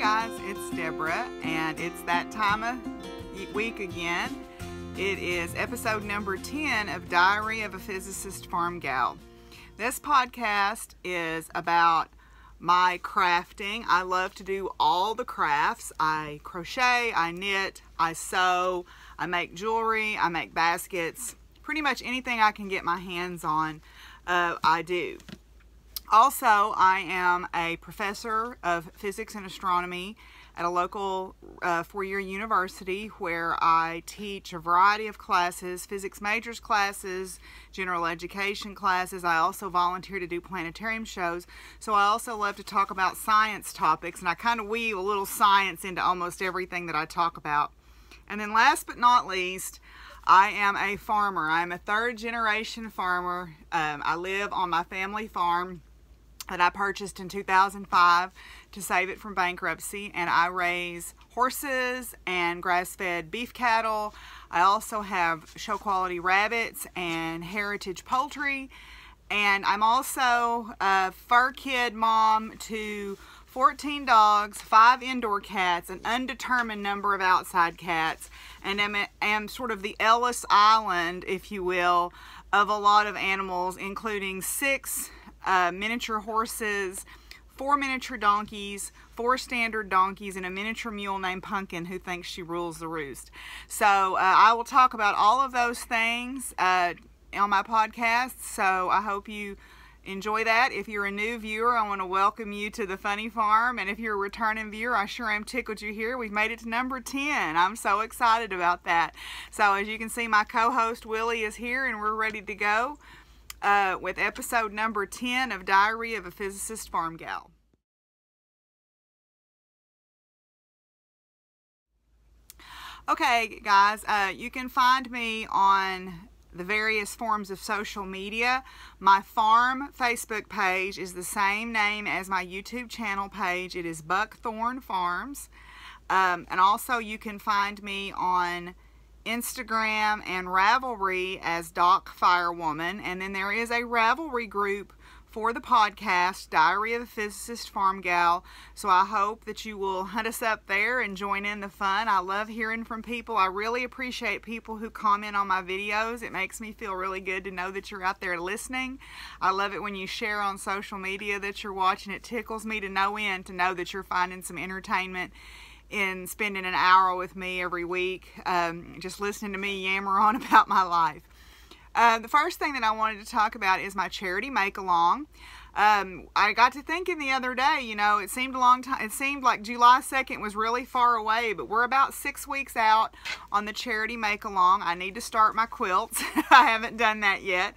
guys, it's Deborah, and it's that time of week again. It is episode number 10 of Diary of a Physicist Farmgal. This podcast is about my crafting. I love to do all the crafts. I crochet, I knit, I sew, I make jewelry, I make baskets. Pretty much anything I can get my hands on, I do. Also, I am a professor of physics and astronomy at a local four-year university where I teach a variety of classes, physics majors classes, general education classes. I also volunteer to do planetarium shows. So I also love to talk about science topics, and I kind of weave a little science into almost everything that I talk about. And then last but not least, I am a farmer. I'm a third-generation farmer. I live on my family farm that I purchased in 2005 to save it from bankruptcy, and I raise horses and grass-fed beef cattle. I also have show quality rabbits and heritage poultry, and I'm also a fur kid mom to 14 dogs, 5 indoor cats, an undetermined number of outside cats, and am sort of the Ellis Island, if you will, of a lot of animals, including 6 miniature horses, 4 miniature donkeys, 4 standard donkeys, and a miniature mule named Pumpkin who thinks she rules the roost. So I will talk about all of those things on my podcast, so I hope you enjoy that. If you're a new viewer, I want to welcome you to the Funny Farm, and if you're a returning viewer, I sure am tickled you're here. We've made it to number 10. I'm so excited about that. So as you can see, my co-host Willie is here, and we're ready to go with episode number 10 of Diary of a Physicist Farmgal. Okay, guys, you can find me on the various forms of social media. My farm Facebook page is the same name as my YouTube channel page. It is Buckthorn Farms. And also you can find me on Instagram and Ravelry as Doc Firewoman, and then there is a Ravelry group for the podcast Diary of a Physicist Farmgal, so I hope that you will hunt us up there and join in the fun. I love hearing from people. I really appreciate people who comment on my videos. It makes me feel really good to know that you're out there listening. I love it when you share on social media that you're watching. It tickles me to no end to know that you're finding some entertainment in spending an hour with me every week, just listening to me yammer on about my life. The first thing that I wanted to talk about is my charity make-along. I got to thinking the other day, you know, it seemed a long time. It seemed like July 2nd was really far away, but we're about 6 weeks out on the charity make-along. I need to start my quilts. I haven't done that yet.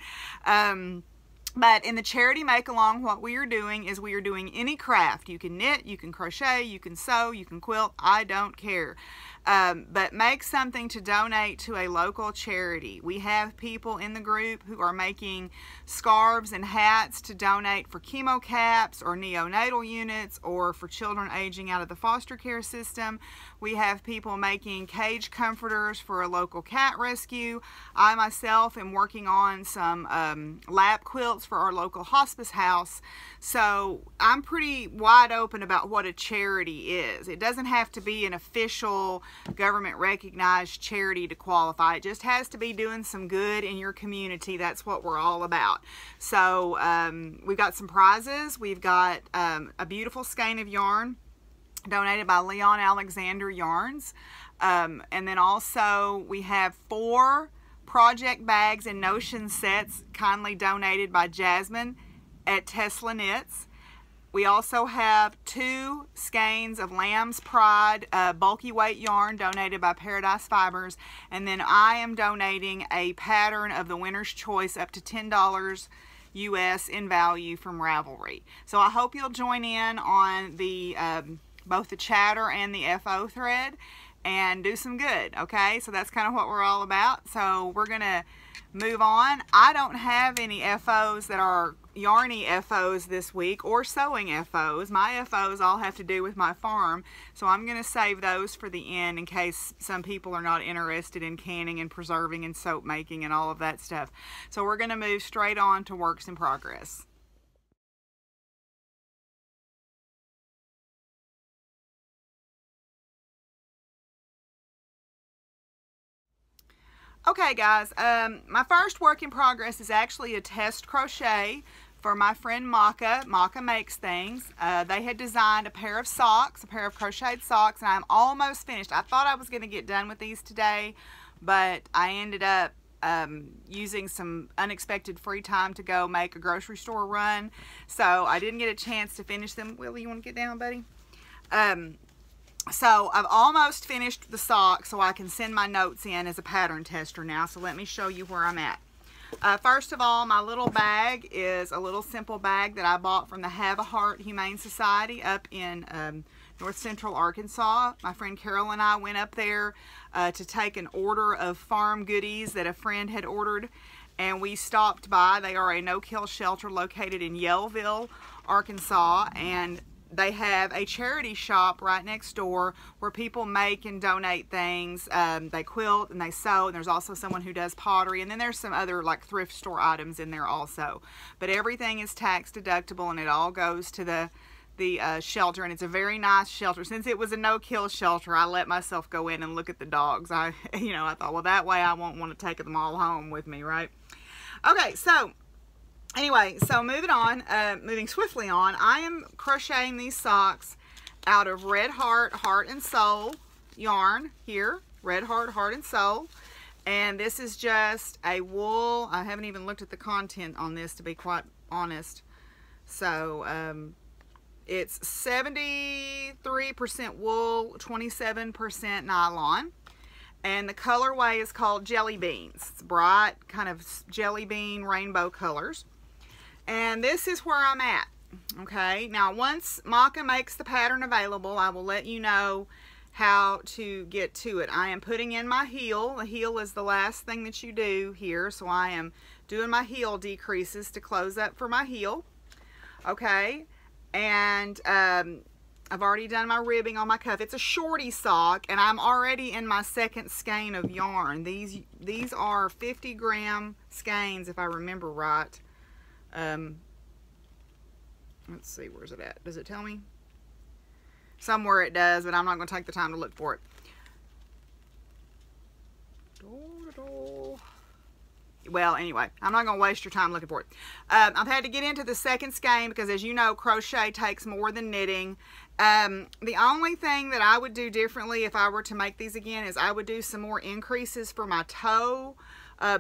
But in the charity make-along, what we are doing is we are doing any craft. You can knit, you can crochet, you can sew, you can quilt. I don't care. But make something to donate to a local charity. We have people in the group who are making scarves and hats to donate for chemo caps or neonatal units or for children aging out of the foster care system. We have people making cage comforters for a local cat rescue. I myself am working on some lap quilts for our local hospice house. So I'm pretty wide open about what a charity is. It doesn't have to be an official government recognized charity to qualify. It just has to be doing some good in your community. That's what we're all about. So we've got some prizes. We've got a beautiful skein of yarn donated by Leon Alexander Yarns, and then also we have 4 project bags and notion sets kindly donated by Jasmine at Tesla Knits. We also have 2 skeins of Lamb's Pride bulky weight yarn donated by Paradise Fibers, and then I am donating a pattern of the Winner's Choice up to $10 US in value from Ravelry. So I hope you'll join in on the both the chatter and the FO thread and do some good, okay? So that's kind of what we're all about. So we're gonna move on. I don't have any FOs that are yarny FOs this week or sewing FOs. My FOs all have to do with my farm, so I'm gonna save those for the end in case some people are not interested in canning and preserving and soap making and all of that stuff. So we're gonna move straight on to works in progress. Okay guys, my first work in progress is actually a test crochet for my friend Maka. Maka Makes Things. They had designed a pair of socks, a pair of crocheted socks, and I'm almost finished. I thought I was going to get done with these today, but I ended up using some unexpected free time to go make a grocery store run, so I didn't get a chance to finish them. Willie, you want to get down, buddy? So I've almost finished the sock, so I can send my notes in as a pattern tester now. So let me show you where I'm at. First of all, my little bag is a little simple bag that I bought from the Have a Heart Humane Society up in North Central Arkansas. My friend Carol and I went up there to take an order of farm goodies that a friend had ordered, and we stopped by. They are a no-kill shelter located in Yellville, Arkansas, and they have a charity shop right next door where people make and donate things. They quilt and they sew, and there's also someone who does pottery, and then there's some other like thrift store items in there also. But everything is tax deductible, and it all goes to the shelter, and it's a very nice shelter. Since it was a no-kill shelter, I let myself go in and look at the dogs. I thought, well, that way I won't want to take them all home with me, right? Okay, so anyway, so moving swiftly on, I am crocheting these socks out of Red Heart, Heart and Soul yarn here. Red Heart, Heart and Soul. And this is just a wool. I haven't even looked at the content on this, to be quite honest. So, it's 73% wool, 27% nylon. And the colorway is called Jelly Beans. It's bright, kind of jelly bean rainbow colors. And this is where I'm at. Okay, now once Maka makes the pattern available, I will let you know how to get to it. I am putting in my heel. The heel is the last thing that you do here, so I am doing my heel decreases to close up for my heel. Okay, and I've already done my ribbing on my cuff. It's a shorty sock, and I'm already in my second skein of yarn. These are 50-gram skeins, if I remember right. Let's see, where's it at? Does it tell me? Somewhere it does, but I'm not going to take the time to look for it. Well, anyway, I'm not going to waste your time looking for it. I've had to get into the second skein because, as you know, crochet takes more than knitting. The only thing that I would do differently if I were to make these again is I would do some more increases for my toe,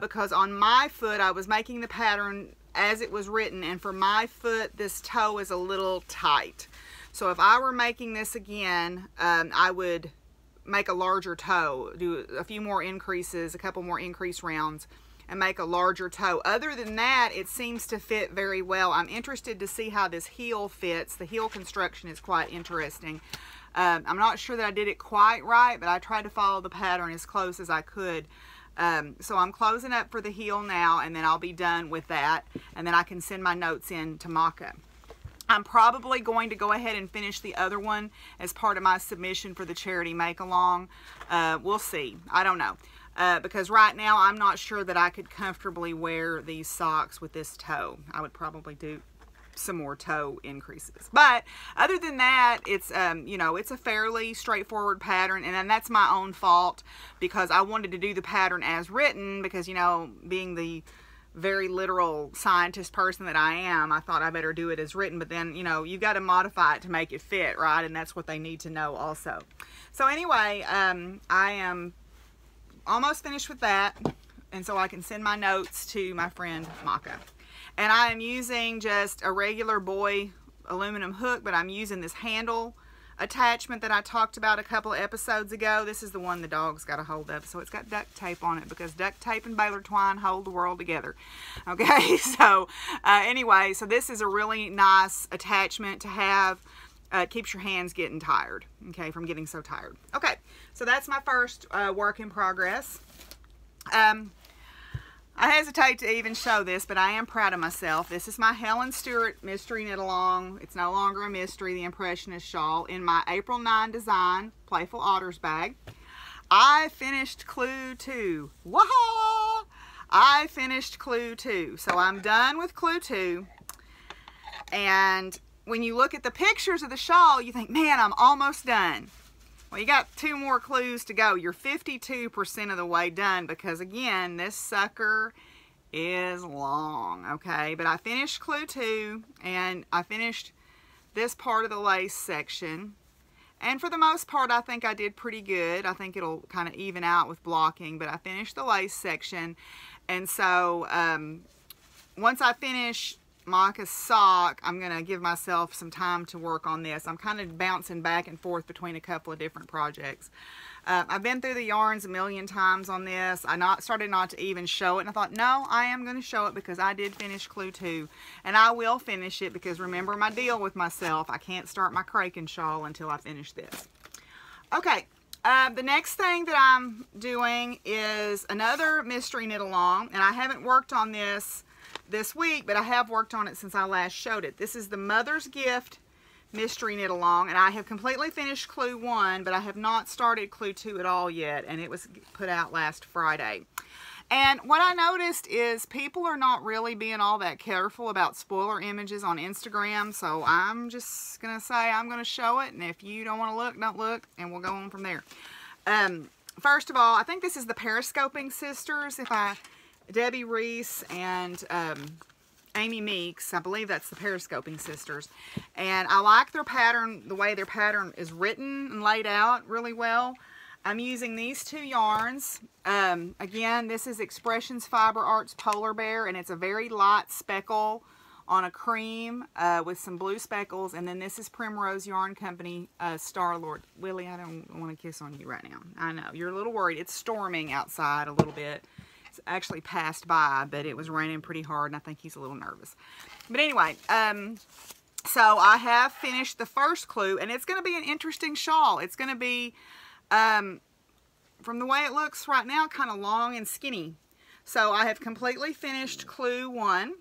because on my foot I was making the pattern as it was written, and for my foot this toe is a little tight. So if I were making this again, I would make a larger toe, do a few more increases, a couple more increase rounds, and make a larger toe. Other than that, it seems to fit very well. I'm interested to see how this heel fits. The heel construction is quite interesting. I'm not sure that I did it quite right, but I tried to follow the pattern as close as I could. So I'm closing up for the heel now, and then I'll be done with that, and then I can send my notes in to Maka. I'm probably going to go ahead and finish the other one as part of my submission for the charity make-along. We'll see. I don't know. Because right now I'm not sure that I could comfortably wear these socks with this toe. I would probably do some more toe increases. But other than that, it's it's a fairly straightforward pattern, and then that's my own fault because I wanted to do the pattern as written because, being the very literal scientist person that I am, I thought I better do it as written, but then, you've got to modify it to make it fit, right? And that's what they need to know also. So anyway, I am almost finished with that, and so I can send my notes to my friend Maka. And I am using just a regular boy aluminum hook, but I'm using this handle attachment that I talked about a couple of episodes ago. This is the one the dog's got a hold of, so it's got duct tape on it because duct tape and baler twine hold the world together. Okay, so anyway, so this is a really nice attachment to have. Keeps your hands getting tired, okay, from getting so tired. Okay, so that's my first work in progress. I hesitate to even show this, but I am proud of myself. This is my Helen Stewart Mystery Knit Along. It's no longer a mystery, the Impressionist shawl, in my April 9 design Playful Otters bag. I finished Clue 2. Wah-ha! I finished Clue 2. So I'm done with Clue 2. And when you look at the pictures of the shawl, you think, man, I'm almost done. Well, you got 2 more clues to go. You're 52% of the way done because, again, this sucker is long, okay? But I finished clue 2, and I finished this part of the lace section. And for the most part, I think I did pretty good. I think it'll kind of even out with blocking, but I finished the lace section. And so once I finish Maka's sock, I'm going to give myself some time to work on this. I'm kind of bouncing back and forth between a couple of different projects. I've been through the yarns a million times on this. I started not to even show it, and I thought, no, I am going to show it because I did finish clue 2, and I will finish it because remember my deal with myself. I can't start my Kraken shawl until I finish this. Okay, the next thing that I'm doing is another mystery knit along, and I haven't worked on this week, but I have worked on it since I last showed it. This is the Mother's Gift mystery knit along, and I have completely finished clue 1, but I have not started clue 2 at all yet, and it was put out last Friday. And what I noticed is people are not really being all that careful about spoiler images on Instagram, so I'm just gonna say I'm gonna show it, and if you don't want to look, don't look, and we'll go on from there. First of all, I think this is the Periscoping Sisters. Debbie Reese and Amy Meeks, I believe that's the Periscoping Sisters, and I like their pattern, the way their pattern is written and laid out really well. I'm using these 2 yarns. Again, this is Expressions Fiber Arts Polar Bear, and it's a very light speckle on a cream with some blue speckles, and then this is Primrose Yarn Company Star Lord. Willie, I don't want to kiss on you right now. I know, you're a little worried. It's storming outside a little bit. Actually passed by, but it was raining pretty hard, and I think he's a little nervous. But anyway, so I have finished the first clue, and it's going to be an interesting shawl. It's going to be, from the way it looks right now, kind of long and skinny. So I have completely finished clue 1.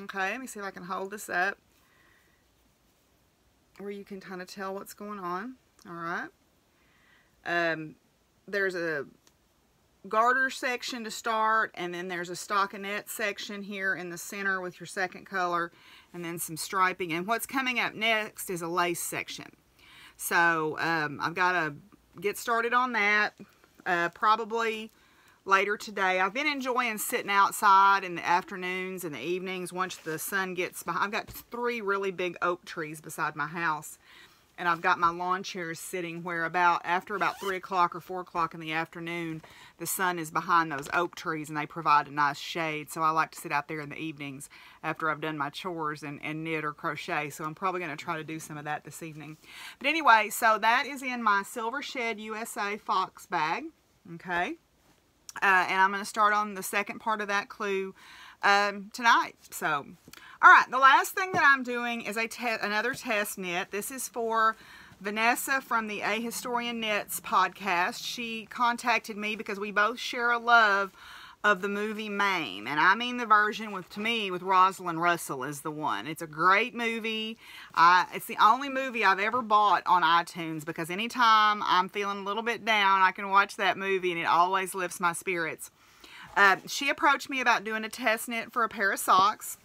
Okay, let me see if I can hold this up where you can kind of tell what's going on. All right. There's a garter section to start, and then there's a stockinette section here in the center with your second color, and then some striping, and what's coming up next is a lace section. So I've got to get started on that probably later today. I've been enjoying sitting outside in the afternoons and the evenings once the sun gets behind. I've got 3 really big oak trees beside my house, and I've got my lawn chairs sitting where after about 3 o'clock or 4 o'clock in the afternoon, the sun is behind those oak trees, and they provide a nice shade. So I like to sit out there in the evenings after I've done my chores and knit or crochet. So I'm probably going to try to do some of that this evening. But anyway, so that is in my Silver Shed USA Fox bag. Okay. And I'm going to start on the second part of that clue tonight. So, all right, the last thing that I'm doing is another test knit. This is for Vanessa from the A Historian Knits podcast. She contacted me because we both share a love of the movie Mame, and I mean the version with Rosalind Russell is the one. It's a great movie. It's the only movie I've ever bought on iTunes because anytime I'm feeling a little bit down, I can watch that movie and it always lifts my spirits. She approached me about doing a test knit for a pair of socks,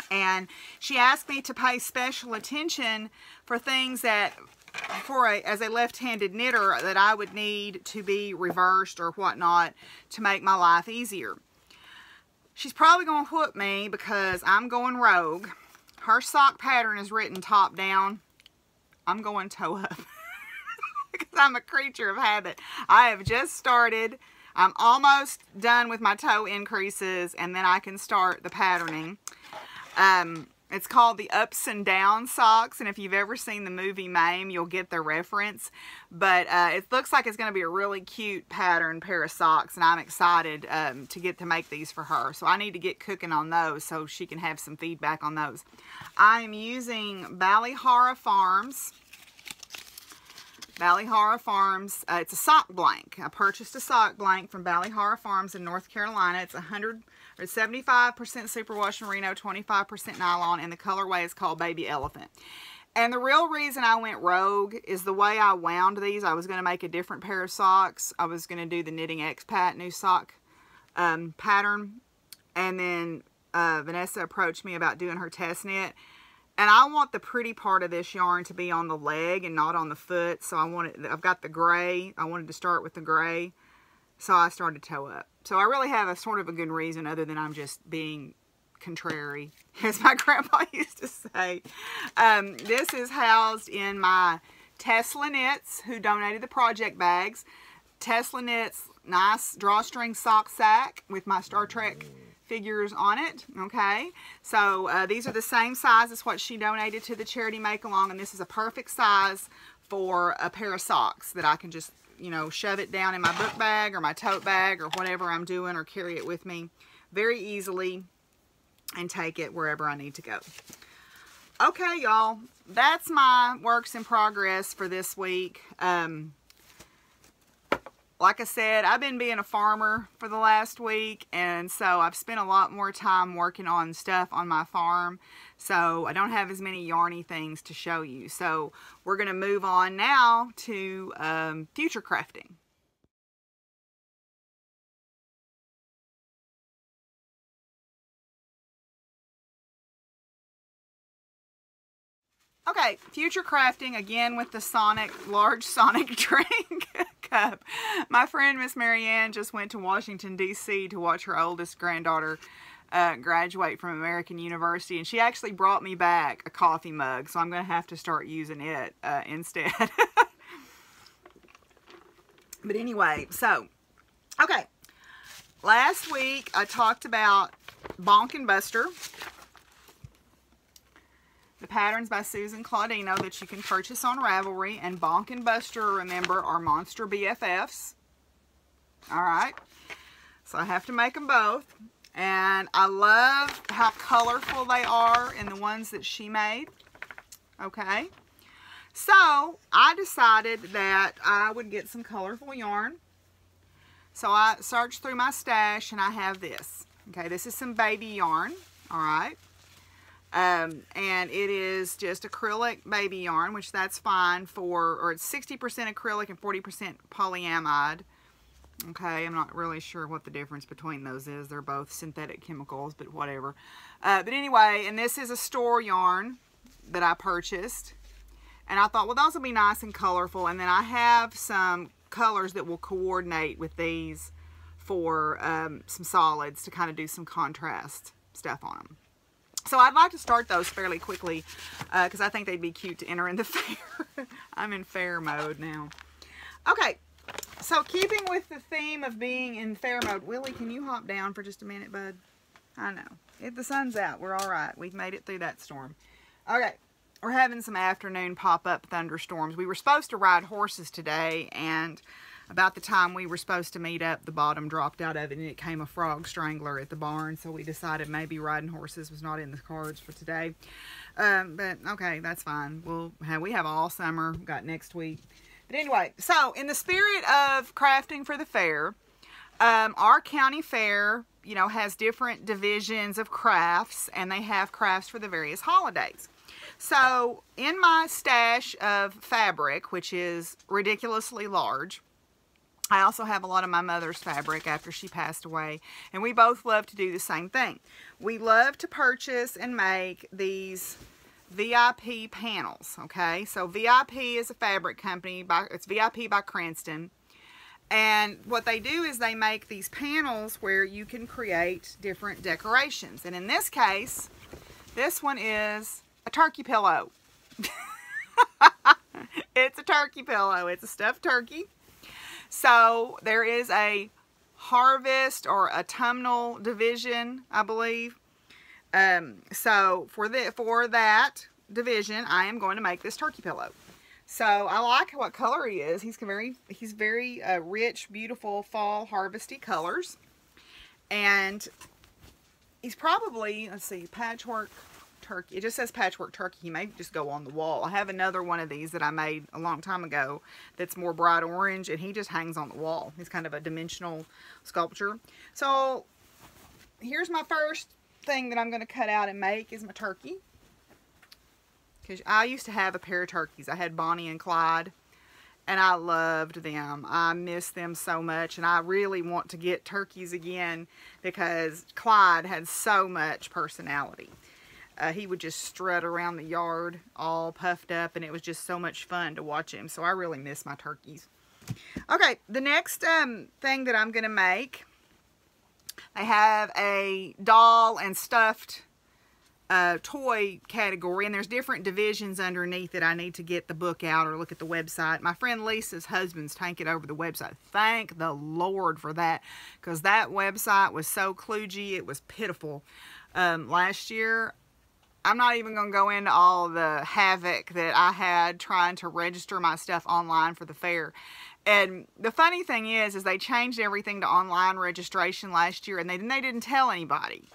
and she asked me to pay special attention for things that as a left-handed knitter that I would need to be reversed or whatnot to make my life easier. She's probably going to whoop me because I'm going rogue. Her sock pattern is written top down. I'm going toe up because I'm a creature of habit. I have just started. I'm almost done with my toe increases, and then I can start the patterning. It's called the Ups and Down socks, and if you've ever seen the movie Mame, you'll get the reference. But it looks like it's going to be a really cute pattern pair of socks, and I'm excited to get to make these for her. So I need to get cooking on those so she can have some feedback on those. I am using Ballihara Farms. Ballihara Farms, it's a sock blank. I purchased a sock blank from Ballihara Farms in North Carolina. It's 75% superwash merino, 25% nylon, and the colorway is called Baby Elephant. And the real reason I went rogue is the way I wound these. I was going to make a different pair of socks. I was going to do the Knitting Expat new sock pattern. And then Vanessa approached me about doing her test knit. And I want the pretty part of this yarn to be on the leg and not on the foot. So I've got the gray. I wanted to start with the gray. So I started toe up. So I really have a sort of a good reason other than I'm just being contrary, as my grandpa used to say. This is housed in my Tesla Knits, who donated the project bags. Tesla Knits nice drawstring sock sack with my Star Trek figures on it. Okay, so these are the same size as what she donated to the charity Make Along, and this is a perfect size for a pair of socks that I can just, you know, shove it down in my book bag or my tote bag or whatever I'm doing, or carry it with me very easily and take it wherever I need to go. Okay, y'all, that's my works in progress for this week. Like I said, I've been being a farmer for the last week, and so I've spent a lot more time working on stuff on my farm, so I don't have as many yarny things to show you. So we're going to move on now to future crafting. Okay, future crafting, again with the large Sonic drink cup. My friend Miss Marianne just went to Washington, D.C. to watch her oldest granddaughter graduate from American University, and she actually brought me back a coffee mug, so I'm going to have to start using it instead. But anyway, so, okay. Last week I talked about Bonk and Buster, the patterns by Susan Claudino that you can purchase on Ravelry. And Bonk and Buster, remember, are monster BFFs. Alright. So I have to make them both. And I love how colorful they are in the ones that she made. Okay. So I decided that I would get some colorful yarn. So I searched through my stash and I have this. Okay, this is some baby yarn. Alright. And it is just acrylic baby yarn, which that's fine for, or it's 60% acrylic and 40% polyamide. Okay, I'm not really sure what the difference between those is. They're both synthetic chemicals, but whatever. But anyway, and this is a store yarn that I purchased. And I thought, well, those will be nice and colorful. And then I have some colors that will coordinate with these for some solids to kind of do some contrast stuff on them. So I'd like to start those fairly quickly because I think they'd be cute to enter in the fair. I'm in fair mode now. Okay, so keeping with the theme of being in fair mode, Willie, can you hop down for just a minute, bud? I know. If the sun's out, we're all right. We've made it through that storm. Okay, we're having some afternoon pop-up thunderstorms. We were supposed to ride horses today, and about the time we were supposed to meet up, the bottom dropped out of it and it came a frog strangler at the barn. So we decided maybe riding horses was not in the cards for today. But okay, that's fine. We have all summer. We've got next week. But anyway, so in the spirit of crafting for the fair, our county fair, you know, has different divisions of crafts, and they have crafts for the various holidays. So in my stash of fabric, which is ridiculously large, I also have a lot of my mother's fabric after she passed away, and we both love to do the same thing. We love to purchase and make these VIP panels, okay? So VIP is a fabric company, it's VIP by Cranston, and what they do is they make these panels where you can create different decorations. And in this case, this one is a turkey pillow. It's a turkey pillow. It's a stuffed turkey. So there is a harvest or autumnal division, I believe. So for that division, I am going to make this turkey pillow. So I like what color he is. He's very rich, beautiful fall harvesty colors. And he's probably, let's see, patchwork turkey. It just says patchwork turkey. He may just go on the wall. I have another one of these that I made a long time ago that's more bright orange, and he just hangs on the wall. He's kind of a dimensional sculpture. So here's my first thing that I'm going to cut out and make is my turkey. Because I used to have a pair of turkeys. I had Bonnie and Clyde, and I loved them. I miss them so much, and I really want to get turkeys again because Clyde had so much personality. He would just strut around the yard all puffed up, and it was just so much fun to watch him. So I really miss my turkeys. Okay, the next thing that I'm going to make, I have a doll and stuffed toy category, and there's different divisions underneath it. I need to get the book out or look at the website. My friend Lisa's husband's taking over the website. Thank the Lord for that, because that website was so kludgy, it was pitiful. Last year, I'm not even going to go into all the havoc that I had trying to register my stuff online for the fair. And the funny thing is they changed everything to online registration last year, and they didn't tell anybody.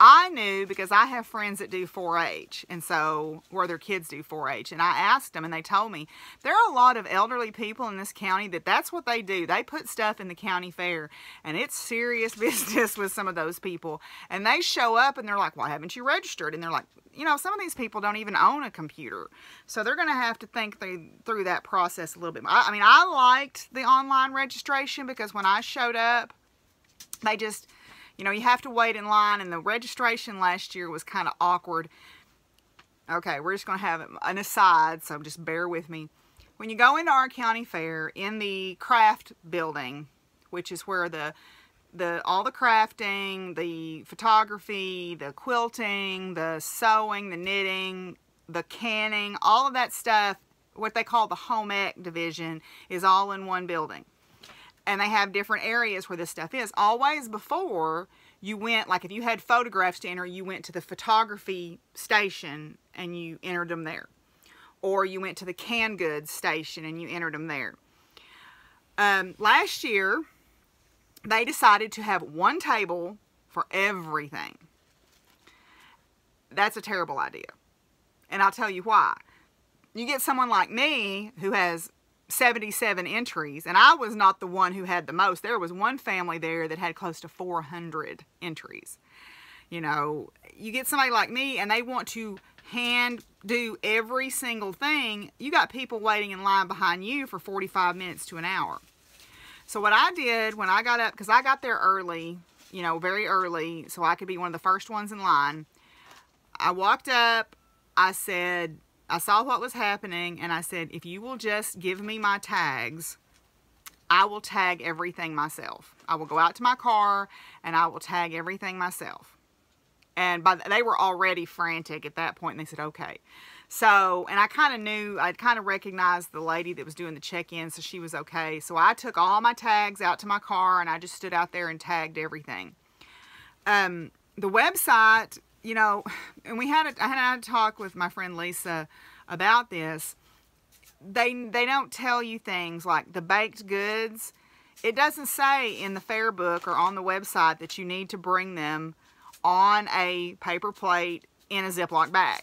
I knew because I have friends that do 4-H, and so, where their kids do 4-H, and I asked them, and they told me, there are a lot of elderly people in this county that's what they do. They put stuff in the county fair, and it's serious business with some of those people. And they show up, and they're like, why haven't you registered? And they're like, you know, some of these people don't even own a computer. So they're going to have to think through that process a little bit more. I mean, I liked the online registration because when I showed up, they just... You know, you have to wait in line, and the registration last year was kind of awkward. Okay, we're just going to have an aside, so just bear with me. When you go into our county fair, in the craft building, which is where all the crafting, the photography, the quilting, the sewing, the knitting, the canning, all of that stuff, what they call the home ec division, is all in one building. And they have different areas where this stuff is. Always before, you went, like if you had photographs to enter, you went to the photography station and you entered them there. Or you went to the canned goods station and you entered them there. Last year, they decided to have one table for everything. That's a terrible idea. And I'll tell you why. You get someone like me who has 77 entries, and I was not the one who had the most. There was one family there that had close to 400 entries. You know, you get somebody like me and they want to hand do every single thing. You got people waiting in line behind you for 45 minutes to an hour. So what I did when I got up, because I got there early, you know, very early, so I could be one of the first ones in line. I walked up, I said, I saw what was happening, and I said, if you will just give me my tags, I will tag everything myself. I will go out to my car, and I will tag everything myself. And they were already frantic at that point, and they said, okay. So, and I kind of knew, I'd kind of recognized the lady that was doing the check-in, so she was okay. So I took all my tags out to my car, and I just stood out there and tagged everything. The website... You know, and I had a talk with my friend Lisa about this. They don't tell you things like the baked goods. It doesn't say in the fair book or on the website that you need to bring them on a paper plate in a Ziploc bag.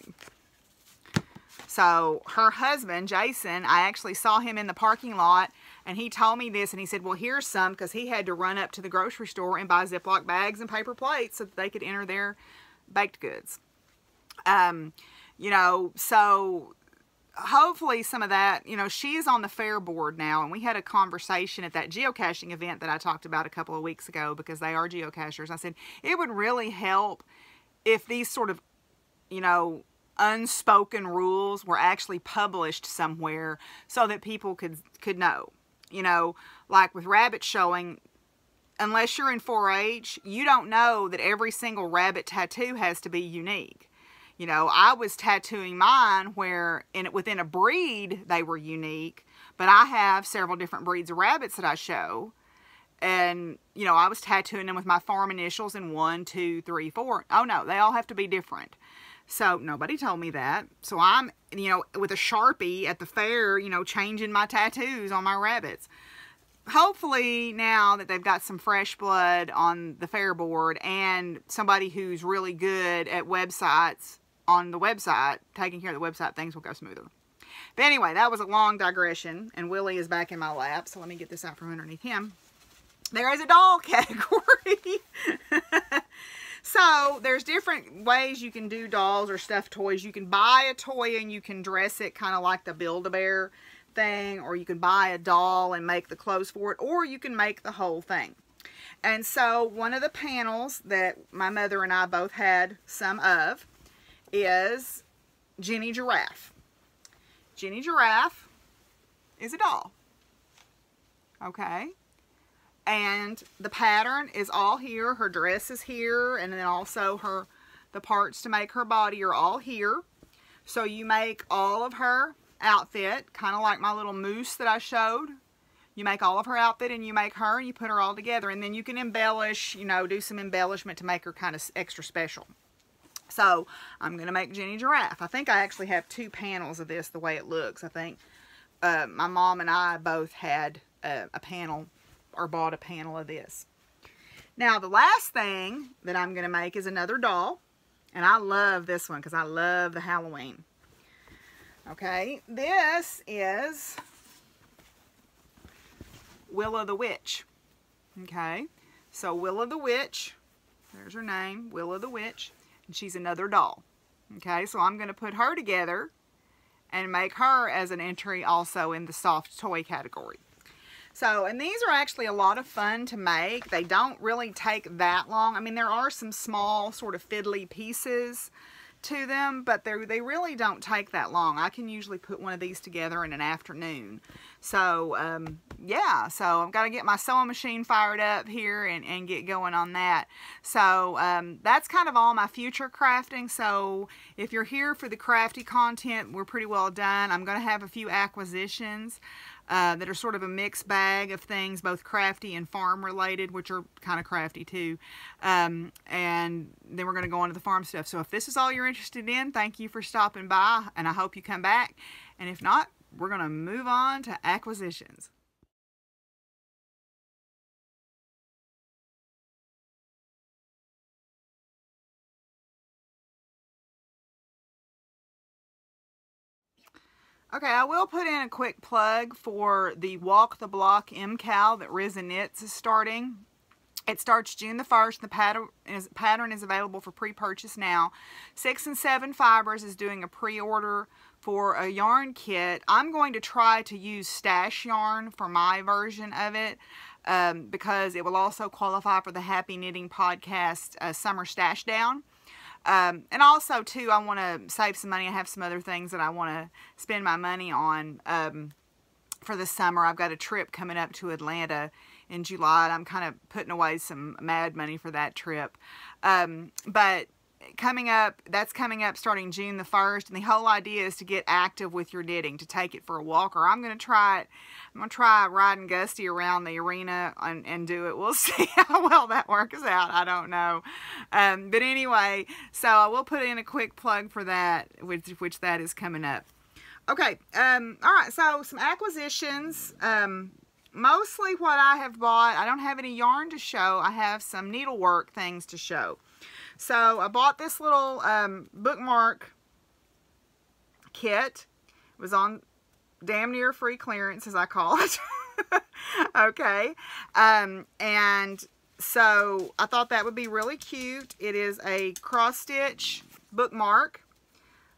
So her husband, Jason, I actually saw him in the parking lot, and he told me this, and he said, well, here's some, because he had to run up to the grocery store and buy Ziploc bags and paper plates so that they could enter their baked goods. You know, so hopefully some of that, you know, she is on the fair board now, and we had a conversation at that geocaching event that I talked about a couple of weeks ago, because they are geocachers. I said, it would really help if these sort of, you know, unspoken rules were actually published somewhere so that people could know. You know, like with rabbit showing, unless you're in 4-H, you don't know that every single rabbit tattoo has to be unique. You know, I was tattooing mine where within a breed they were unique, but I have several different breeds of rabbits that I show. And, you know, I was tattooing them with my farm initials in 1, 2, 3, 4. Oh no, they all have to be different. So nobody told me that. So I'm, you know, with a Sharpie at the fair, you know, changing my tattoos on my rabbits. Hopefully now that they've got some fresh blood on the fair board and somebody who's really good at websites on the website, taking care of the website, things will go smoother. But anyway, that was a long digression, and Willie is back in my lap, so let me get this out from underneath him. There is a doll category. So there's different ways you can do dolls or stuffed toys. You can buy a toy and you can dress it kind of like the Build-A-Bear thing, or you can buy a doll and make the clothes for it, or you can make the whole thing. And so one of the panels that my mother and I both had some of is Jenny Giraffe. Jenny Giraffe is a doll. Okay. And the pattern is all here. Her dress is here, and then also the parts to make her body are all here. So you make all of her outfit, kind of like my little moose that I showed. You make all of her outfit, and you make her, and you put her all together. And then you can embellish, you know, do some embellishment to make her kind of extra special. So I'm going to make Jenny Giraffe. I think I actually have 2 panels of this the way it looks. I think my mom and I both had a panel, or bought a panel of this. Now the last thing that I'm going to make is another doll. And I love this one because I love the Halloween. Okay, this is Willow the Witch. Okay, so Willow the Witch, there's her name, Willow the Witch, and she's another doll. Okay, so I'm going to put her together and make her as an entry also in the soft toy category. So, and these are actually a lot of fun to make. They don't really take that long. I mean, there are some small sort of fiddly pieces to them, but they really don't take that long. I can usually put one of these together in an afternoon. So, yeah, so I've got to get my sewing machine fired up here and get going on that. So, that's kind of all my future crafting. So, if you're here for the crafty content, we're pretty well done. I'm going to have a few acquisitions that are sort of a mixed bag of things, both crafty and farm related, which are kind of crafty too. And then we're going to go on to the farm stuff. So if this is all you're interested in, thank you for stopping by, and I hope you come back. And if not, we're going to move on to acquisitions. Okay, I will put in a quick plug for the Walk the Block MKAL that Rizza Knits is starting. It starts June the 1st. The pattern is available for pre-purchase now. 6 and 7 Fibers is doing a pre-order for a yarn kit. I'm going to try to use stash yarn for my version of it because it will also qualify for the Happy Knitting Podcast Summer Stash Down. And also, too, I want to save some money. I have some other things that I want to spend my money on for the summer. I've got a trip coming up to Atlanta in July, and I'm kind of putting away some mad money for that trip. But that's coming up starting June the 1st, and the whole idea is to get active with your knitting, to take it for a walk, or I'm going to try it. I'm going to try riding Gusty around the arena and do it. We'll see how well that works out. I don't know. But anyway, so I will put in a quick plug for that, which that is coming up. Okay, all right, so some acquisitions. Mostly what I have bought, I don't have any yarn to show. I have some needlework things to show. So I bought this little bookmark kit. It was on damn near free clearance, as I call it. Okay. And so I thought that would be really cute. It is a cross-stitch bookmark.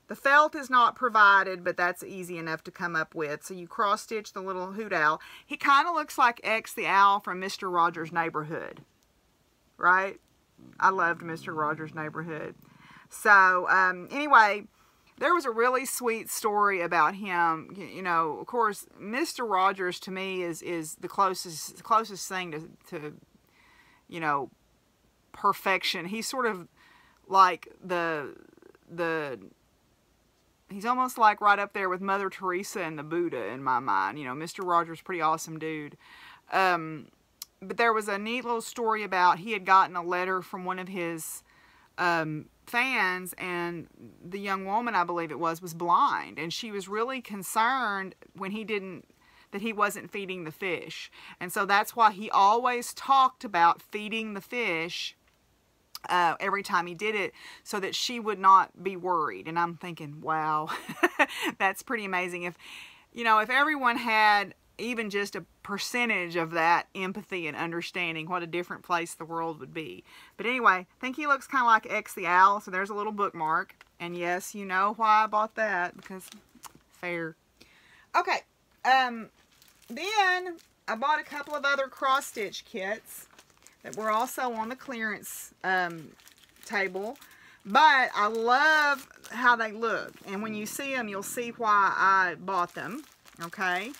The felt is not provided, but that's easy enough to come up with. So you cross-stitch the little hoot owl. He kind of looks like X the Owl from Mr. Rogers' Neighborhood. Right? I loved Mr. Rogers' Neighborhood. So, anyway, there was a really sweet story about him. You know, of course, Mr. Rogers to me is the closest thing to you know, perfection. He's sort of like he's almost like right up there with Mother Teresa and the Buddha in my mind. You know, Mr. Rogers, pretty awesome dude. But there was a neat little story about he had gotten a letter from one of his fans, and the young woman, I believe it was blind, and she was really concerned when that he wasn't feeding the fish. And so that's why he always talked about feeding the fish every time he did it, so that she would not be worried. And I'm thinking, wow, that's pretty amazing. If, you know, if everyone had even just a percentage of that empathy and understanding, what a different place the world would be. But anyway, I think he looks kind of like X the Owl, so there's a little bookmark. And yes, you know why I bought that, because fair. Okay, then I bought a couple of other cross-stitch kits that were also on the clearance table. But I love how they look. And when you see them, you'll see why I bought them. Okay.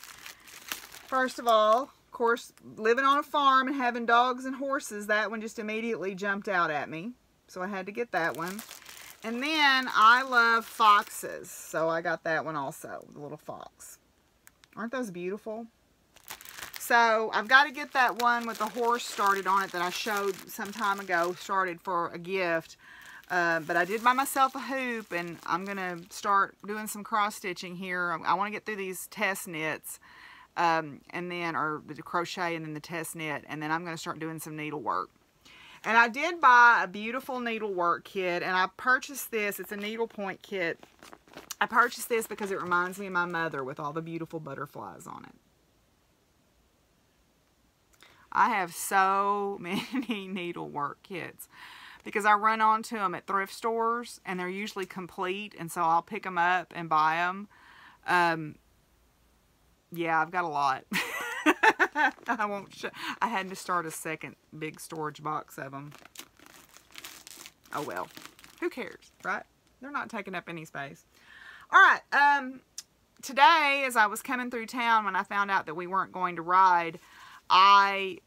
First of all, of course, living on a farm and having dogs and horses, that one just immediately jumped out at me. So I had to get that one. And then I love foxes. So I got that one also, the little fox. Aren't those beautiful? So I've got to get that one with the horse started on it that I showed some time ago, started for a gift. But I did buy myself a hoop, and I'm going to start doing some cross stitching here. I want to get through these test knits, and then, or the crochet and then the test knit, and then I'm going to start doing some needlework. And I did buy a beautiful needlework kit, and I purchased this. It's a needlepoint kit. I purchased this because it reminds me of my mother with all the beautiful butterflies on it. I have so many needlework kits because I run onto them at thrift stores, and they're usually complete, and so I'll pick them up and buy them. Yeah, I've got a lot. I won't show. I had to start a second big storage box of them. Oh well, who cares, right? They're not taking up any space. All right, today as I was coming through town, when I found out that we weren't going to ride, I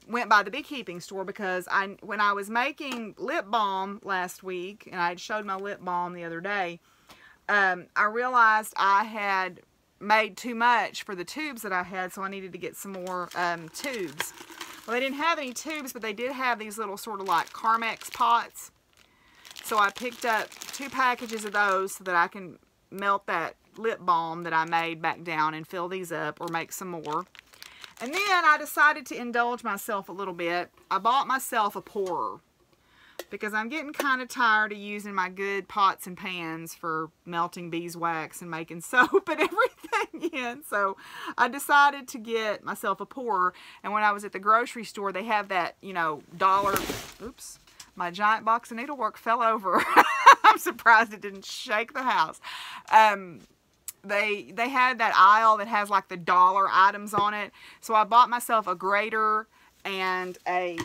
went by the beekeeping store because when I was making lip balm last week, and I had showed my lip balm the other day, I realized I had made too much for the tubes that I had, so I needed to get some more tubes. Well, they didn't have any tubes, but they did have these little sort of like Carmex pots. So I picked up 2 packages of those so that I can melt that lip balm that I made back down and fill these up or make some more. And then I decided to indulge myself a little bit. I bought myself a pourer because I'm getting kind of tired of using my good pots and pans for melting beeswax and making soap and everything in. So I decided to get myself a pourer. And when I was at the grocery store, they have that, you know, oops, my giant box of needlework fell over. I'm surprised it didn't shake the house. They had that aisle that has like the dollar items on it. So I bought myself a grater and a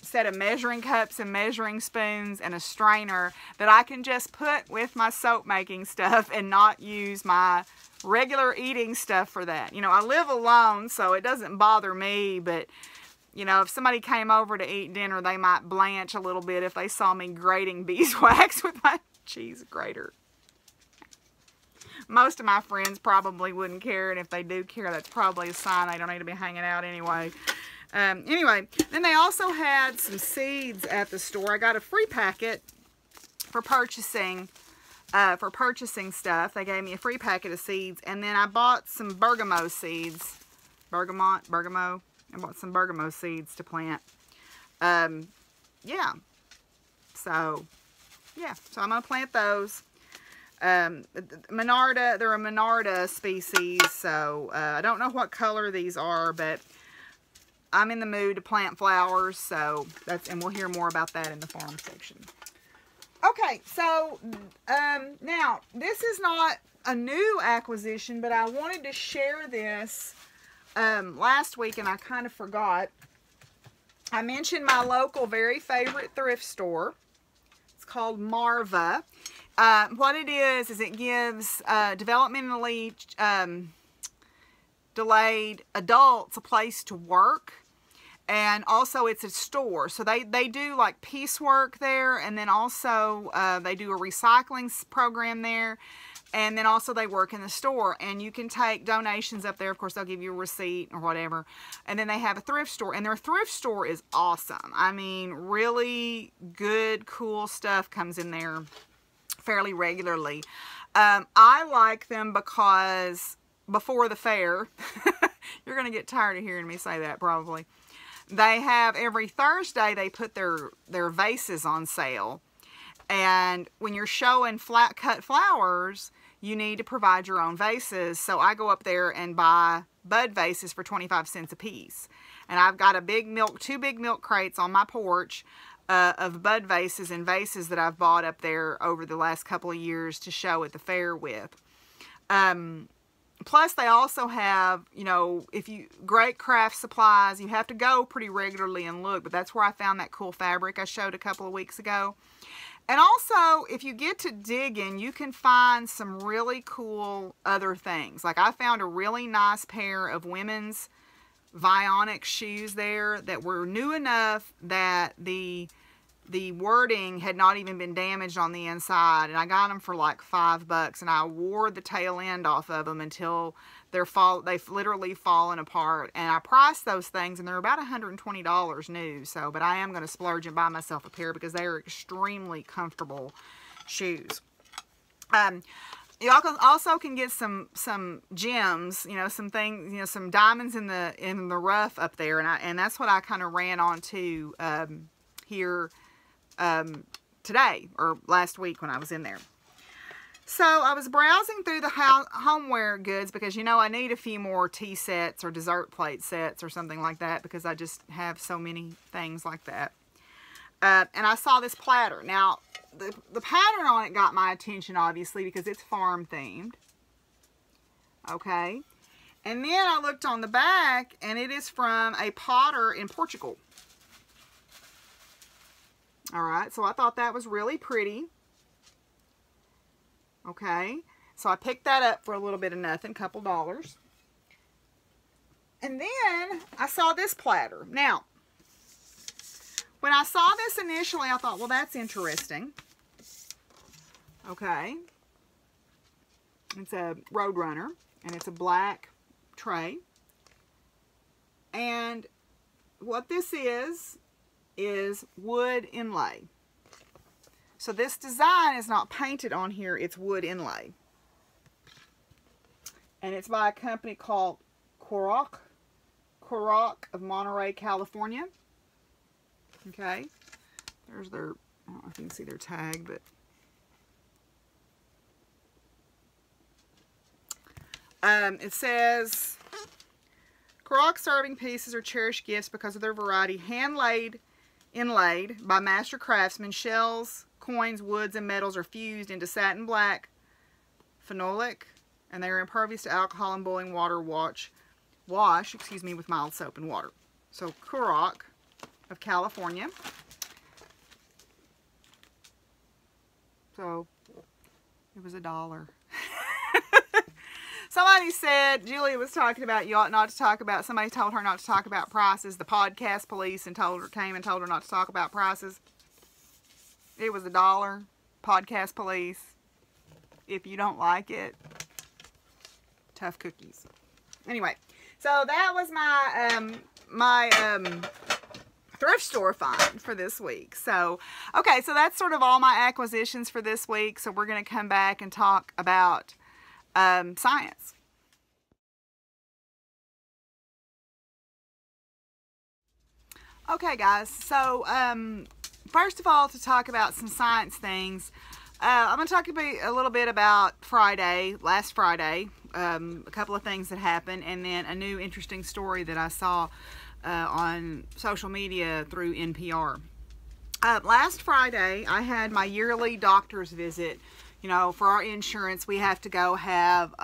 set of measuring cups and measuring spoons and a strainer that I can just put with my soap making stuff and not use my regular eating stuff for that. You know, I live alone, so it doesn't bother me, but you know, if somebody came over to eat dinner, they might blanch a little bit if they saw me grating beeswax with my cheese grater. Most of my friends probably wouldn't care, and if they do care, that's probably a sign they don't need to be hanging out anyway. Anyway, then they also had some seeds at the store. I got a free packet for purchasing stuff. They gave me a free packet of seeds, and then I bought some bergamot seeds. Bergamot. I bought some bergamot seeds to plant. Yeah. So I'm going to plant those. Monarda, they're a Monarda species, so I don't know what color these are, but I'm in the mood to plant flowers, so and we'll hear more about that in the farm section. Okay, so now this is not a new acquisition, but I wanted to share this last week, and I kind of forgot. I mentioned my local very favorite thrift store. It's called Marva. What it is it gives developmentally delayed adults a place to work, and also it's a store. So they do like piecework there, and then also they do a recycling program there, and then also they work in the store, and you can take donations up there. Of course, they'll give you a receipt or whatever. And then they have a thrift store, and their thrift store is awesome. I mean, really good, cool stuff comes in there fairly regularly. I like them because before the fair, you're going to get tired of hearing me say that probably, they have every Thursday they put their vases on sale. And when you're showing flat cut flowers, you need to provide your own vases. So I go up there and buy bud vases for 25 cents a piece. And I've got two big milk crates on my porch of bud vases and vases that I've bought up there over the last couple of years to show at the fair with. Plus they also have, you know, great craft supplies. You have to go pretty regularly and look, but that's where I found that cool fabric I showed a couple of weeks ago. And also, if you get to digging, you can find some really cool other things. Like I found a really nice pair of women's Vionic shoes there that were new enough that the wording had not even been damaged on the inside, and I got them for like $5, and I wore the tail end off of them until they've literally fallen apart. And I priced those things, and they're about $120 new. So, but I am going to splurge and buy myself a pair because they are extremely comfortable shoes. You also can get some gems, you know, some things, you know, some diamonds in the rough up there, and that's what I kind of ran onto here today or last week when I was in there. So I was browsing through the homeware goods because, you know, I need a few more tea sets or dessert plate sets or something like that because I just have so many things like that. And I saw this platter. Now, the pattern on it got my attention, obviously, because it's farm themed. Okay. And then I looked on the back, and it is from a potter in Portugal. All right. So I thought that was really pretty. Okay. So I picked that up for a little bit of nothing, couple dollars. And then I saw this platter. Now, when I saw this initially, I thought, well, that's interesting. Okay. It's a Roadrunner, and it's a black tray. And what this is wood inlay. So this design is not painted on here, it's wood inlay. And it's by a company called Crochet of Monterey, California. Okay, there's their, I don't know if you can see their tag, but it says, Crochet serving pieces are cherished gifts because of their variety, inlaid by master craftsmen. Shells, coins, woods, and metals are fused into satin black phenolic, and they are impervious to alcohol and boiling water. Wash, with mild soap and water. So Crochet of California. So it was $1. Somebody said, Julia was talking about, you ought not to talk about, somebody told her not to talk about prices. The podcast police came and told her not to talk about prices. It was $1. Podcast police. If you don't like it, tough cookies. Anyway, so that was my thrift store find for this week. So, okay, so that's sort of all my acquisitions for this week. So we're going to come back and talk about science. Okay, guys, so first of all, to talk about some science things, I'm going to talk a little bit about last Friday, a couple of things that happened, and then a new interesting story that I saw on social media through NPR. Last Friday, I had my yearly doctor's visit. You know, for our insurance, we have to go have,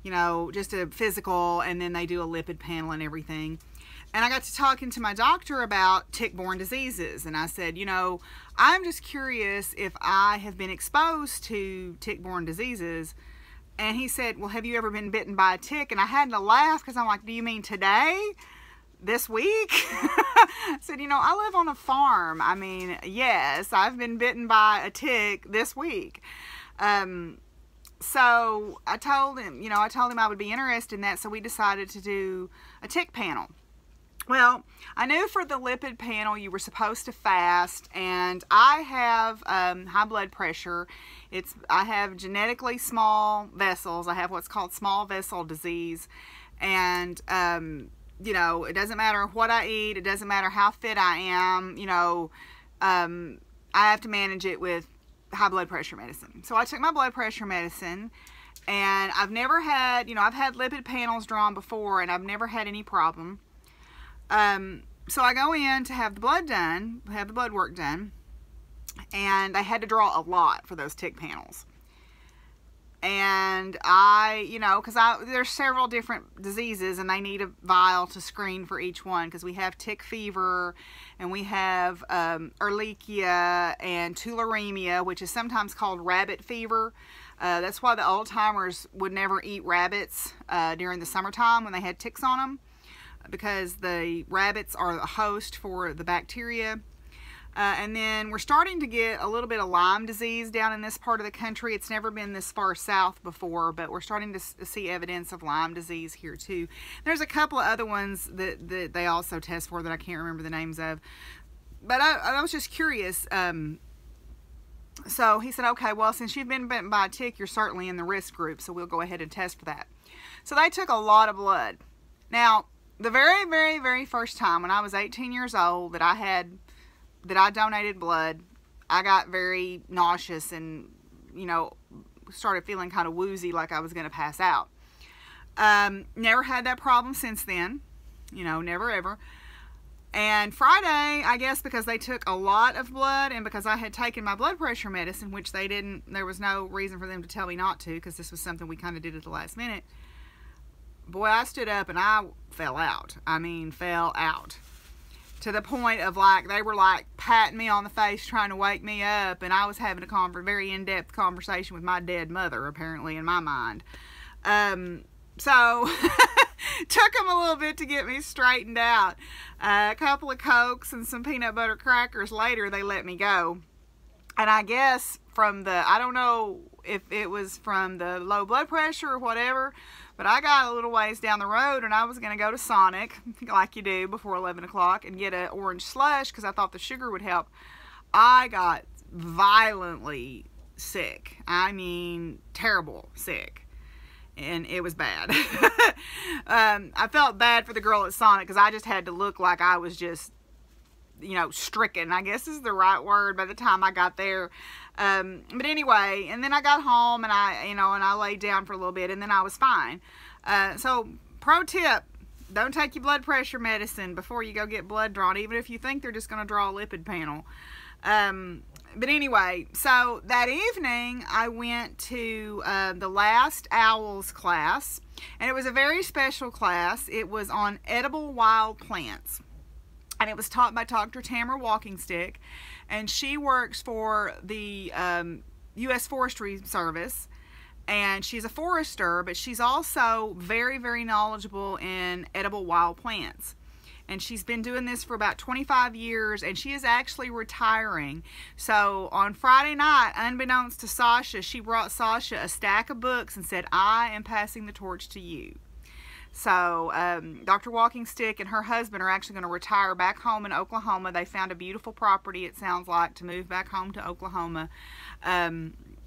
you know, just a physical, and then they do a lipid panel and everything. And I got to talking to my doctor about tick-borne diseases. And I said, you know, I'm just curious if I have been exposed to tick-borne diseases. And he said, well, have you ever been bitten by a tick? And I had to laugh because I'm like, do you mean today? This week? I said, you know, I live on a farm. I mean, yes, I've been bitten by a tick this week. So I told him, I would be interested in that. So we decided to do a tick panel. Well, I knew for the lipid panel you were supposed to fast, and I have high blood pressure. I have genetically small vessels. I have what's called small vessel disease, and you know, it doesn't matter what I eat. It doesn't matter how fit I am. You know, I have to manage it with high blood pressure medicine. So I took my blood pressure medicine, and I've never had, you know, I've had lipid panels drawn before, and I've never had any problem. So I go in to have the blood done, have the blood work done, and I had to draw a lot for those tick panels. And because there's several different diseases, and they need a vial to screen for each one, because we have tick fever, and we have Ehrlichia and tularemia, which is sometimes called rabbit fever. That's why the old timers would never eat rabbits during the summertime when they had ticks on them, because the rabbits are the host for the bacteria. And then we're starting to get a little bit of Lyme disease down in this part of the country. It's never been this far south before, but we're starting to see evidence of Lyme disease here too. There's a couple of other ones that they also test for that I can't remember the names of. But I was just curious. So he said, okay, well, since you've been bitten by a tick, you're certainly in the risk group, so we'll go ahead and test for that. So they took a lot of blood. Now, the very, very, very first time when I was 18 years old that I donated blood, I got very nauseous and, started feeling kind of woozy, like I was going to pass out. Never had that problem since then, never ever. And Friday, I guess because they took a lot of blood and because I had taken my blood pressure medicine, which there was no reason for them to tell me not to, because this was something we kind of did at the last minute. Boy, I stood up and I fell out. I mean, fell out. To the point of they were patting me on the face trying to wake me up, and I was having a very in-depth conversation with my dead mother, apparently, in my mind. So took them a little bit to get me straightened out. A couple of Cokes and some peanut butter crackers later, they let me go. And I guess I don't know if it was from the low blood pressure or whatever, but I got a little ways down the road and I was going to go to Sonic, like you do, before 11 o'clock and get an orange slush because I thought the sugar would help. I got violently sick. I mean, terrible sick. And it was bad. I felt bad for the girl at Sonic because I just had to look like I was just, stricken, I guess is the right word, by the time I got there. But anyway, and then I got home and I laid down for a little bit and then I was fine. So pro tip, don't take your blood pressure medicine before you go get blood drawn, even if you think they're just going to draw a lipid panel. But anyway, so that evening I went to the last Owls class, and it was a very special class. It was on edible wild plants. And it was taught by Dr. Tamara Walkingstick, and she works for the U.S. Forestry Service, and she's a forester, but she's also very, very knowledgeable in edible wild plants. And she's been doing this for about 25 years, and she is actually retiring. So on Friday night, unbeknownst to Sasha, she brought Sasha a stack of books and said, I am passing the torch to you. So Dr. Walkingstick and her husband are actually going to retire back home in Oklahoma. They found a beautiful property, it sounds like, to move back home to Oklahoma.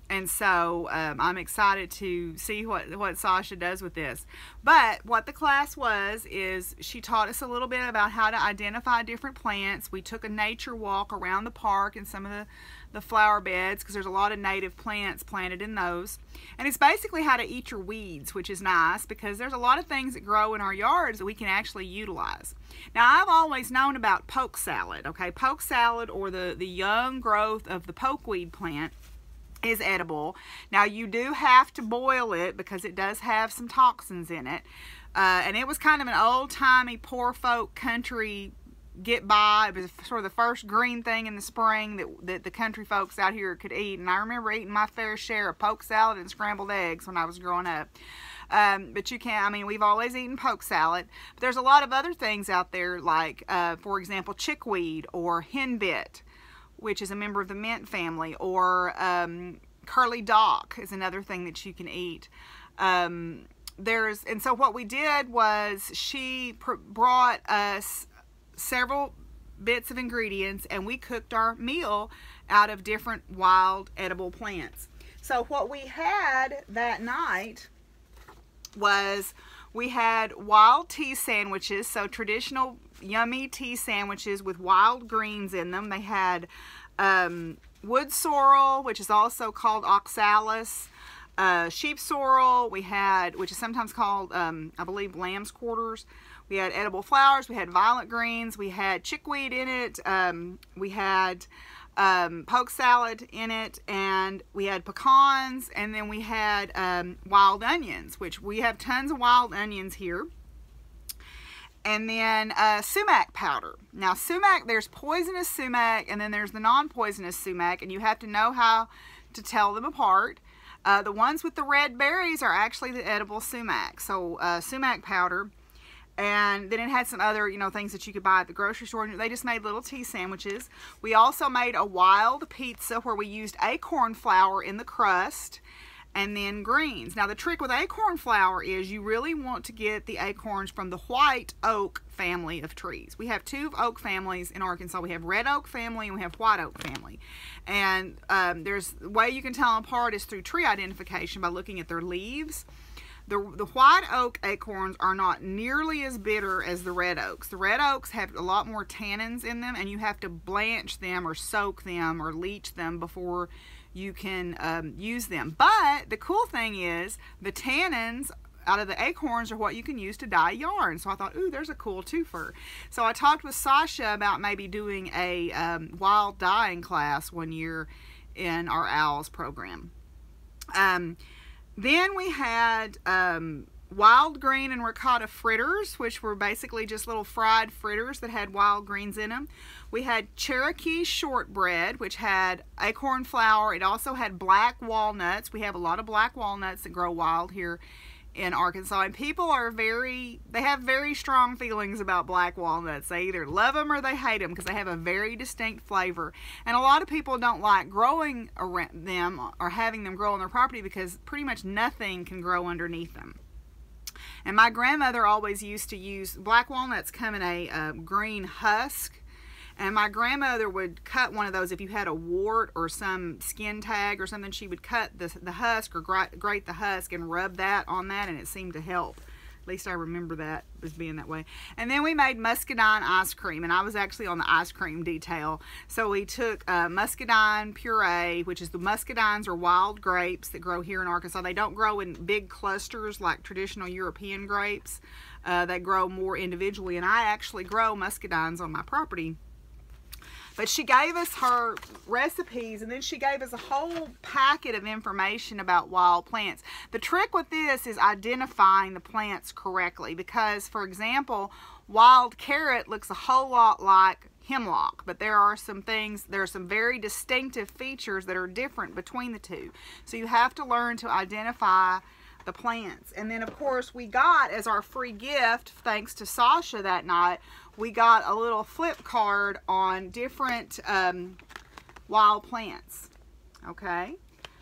And so I'm excited to see what Sasha does with this. But what the class is she taught us a little bit about how to identify different plants. We took a nature walk around the park and some of the flower beds, because there's a lot of native plants planted in those. And it's basically how to eat your weeds, which is nice because there's a lot of things that grow in our yards that we can actually utilize. Now, I've always known about poke salad, okay? Poke salad, or the young growth of the pokeweed plant, is edible. Now, you do have to boil it because it does have some toxins in it. And it was kind of an old-timey, poor folk country get by. It was sort of the first green thing in the spring that the country folks out here could eat. And I remember eating my fair share of poke salad and scrambled eggs when I was growing up. But you can't, we've always eaten poke salad. But there's a lot of other things out there, like, for example, chickweed or henbit, which is a member of the mint family, or curly dock is another thing that you can eat. And so what we did was she brought us several bits of ingredients, and we cooked our meal out of different wild edible plants. So what we had that night was we had wild tea sandwiches, so traditional yummy tea sandwiches with wild greens in them. They had wood sorrel, which is also called oxalis, sheep sorrel, we had, which is sometimes called, I believe, lamb's quarters. We had edible flowers, we had violet greens, we had chickweed in it, we had poke salad in it, and we had pecans, and then we had wild onions, which we have tons of wild onions here. And then sumac powder. Now sumac, there's poisonous sumac, and then there's the non-poisonous sumac, and you have to know how to tell them apart. The ones with the red berries are actually the edible sumac. So sumac powder. And then it had some other, you know, things that you could buy at the grocery store. They just made little tea sandwiches. We also made a wild pizza where we used acorn flour in the crust, and then greens. Now the trick with acorn flour is you really want to get the acorns from the white oak family of trees. We have two oak families in Arkansas. We have red oak family and we have white oak family. And there's the way you can tell them apart is through tree identification by looking at their leaves. The white oak acorns are not nearly as bitter as the red oaks. The red oaks have a lot more tannins in them, and you have to blanch them or soak them or leach them before you can use them. But the cool thing is the tannins out of the acorns are what you can use to dye yarn. So I thought, ooh, there's a cool twofer. So I talked with Sasha about maybe doing a wild dyeing class one year in our OWLS program. Then we had wild green and ricotta fritters, which were basically just little fried fritters that had wild greens in them. We had Cherokee shortbread, which had acorn flour. It also had black walnuts. We have a lot of black walnuts that grow wild here in Arkansas, and people are they have very strong feelings about black walnuts. They either love them or they hate them because they have a very distinct flavor. And a lot of people don't like growing around them or having them grow on their property because pretty much nothing can grow underneath them. And my grandmother always used to use, black walnuts come in a green husk, and my grandmother would cut one of those if you had a wart or some skin tag or something. She would cut the husk or grate the husk and rub that on that, and it seemed to help. At least I remember that as being that way. And then we made muscadine ice cream, and I was actually on the ice cream detail. So we took muscadine puree, which is the muscadines are wild grapes that grow here in Arkansas. They don't grow in big clusters like traditional European grapes. They grow more individually, and I actually grow muscadines on my property. But she gave us her recipes, and then she gave us a whole packet of information about wild plants. The trick with this is identifying the plants correctly because, for example, wild carrot looks a whole lot like hemlock, but there are some very distinctive features that are different between the two. So you have to learn to identify the plants. And then, of course, we got as our free gift, thanks to Sasha that night, we got a little flip card on different wild plants. Okay,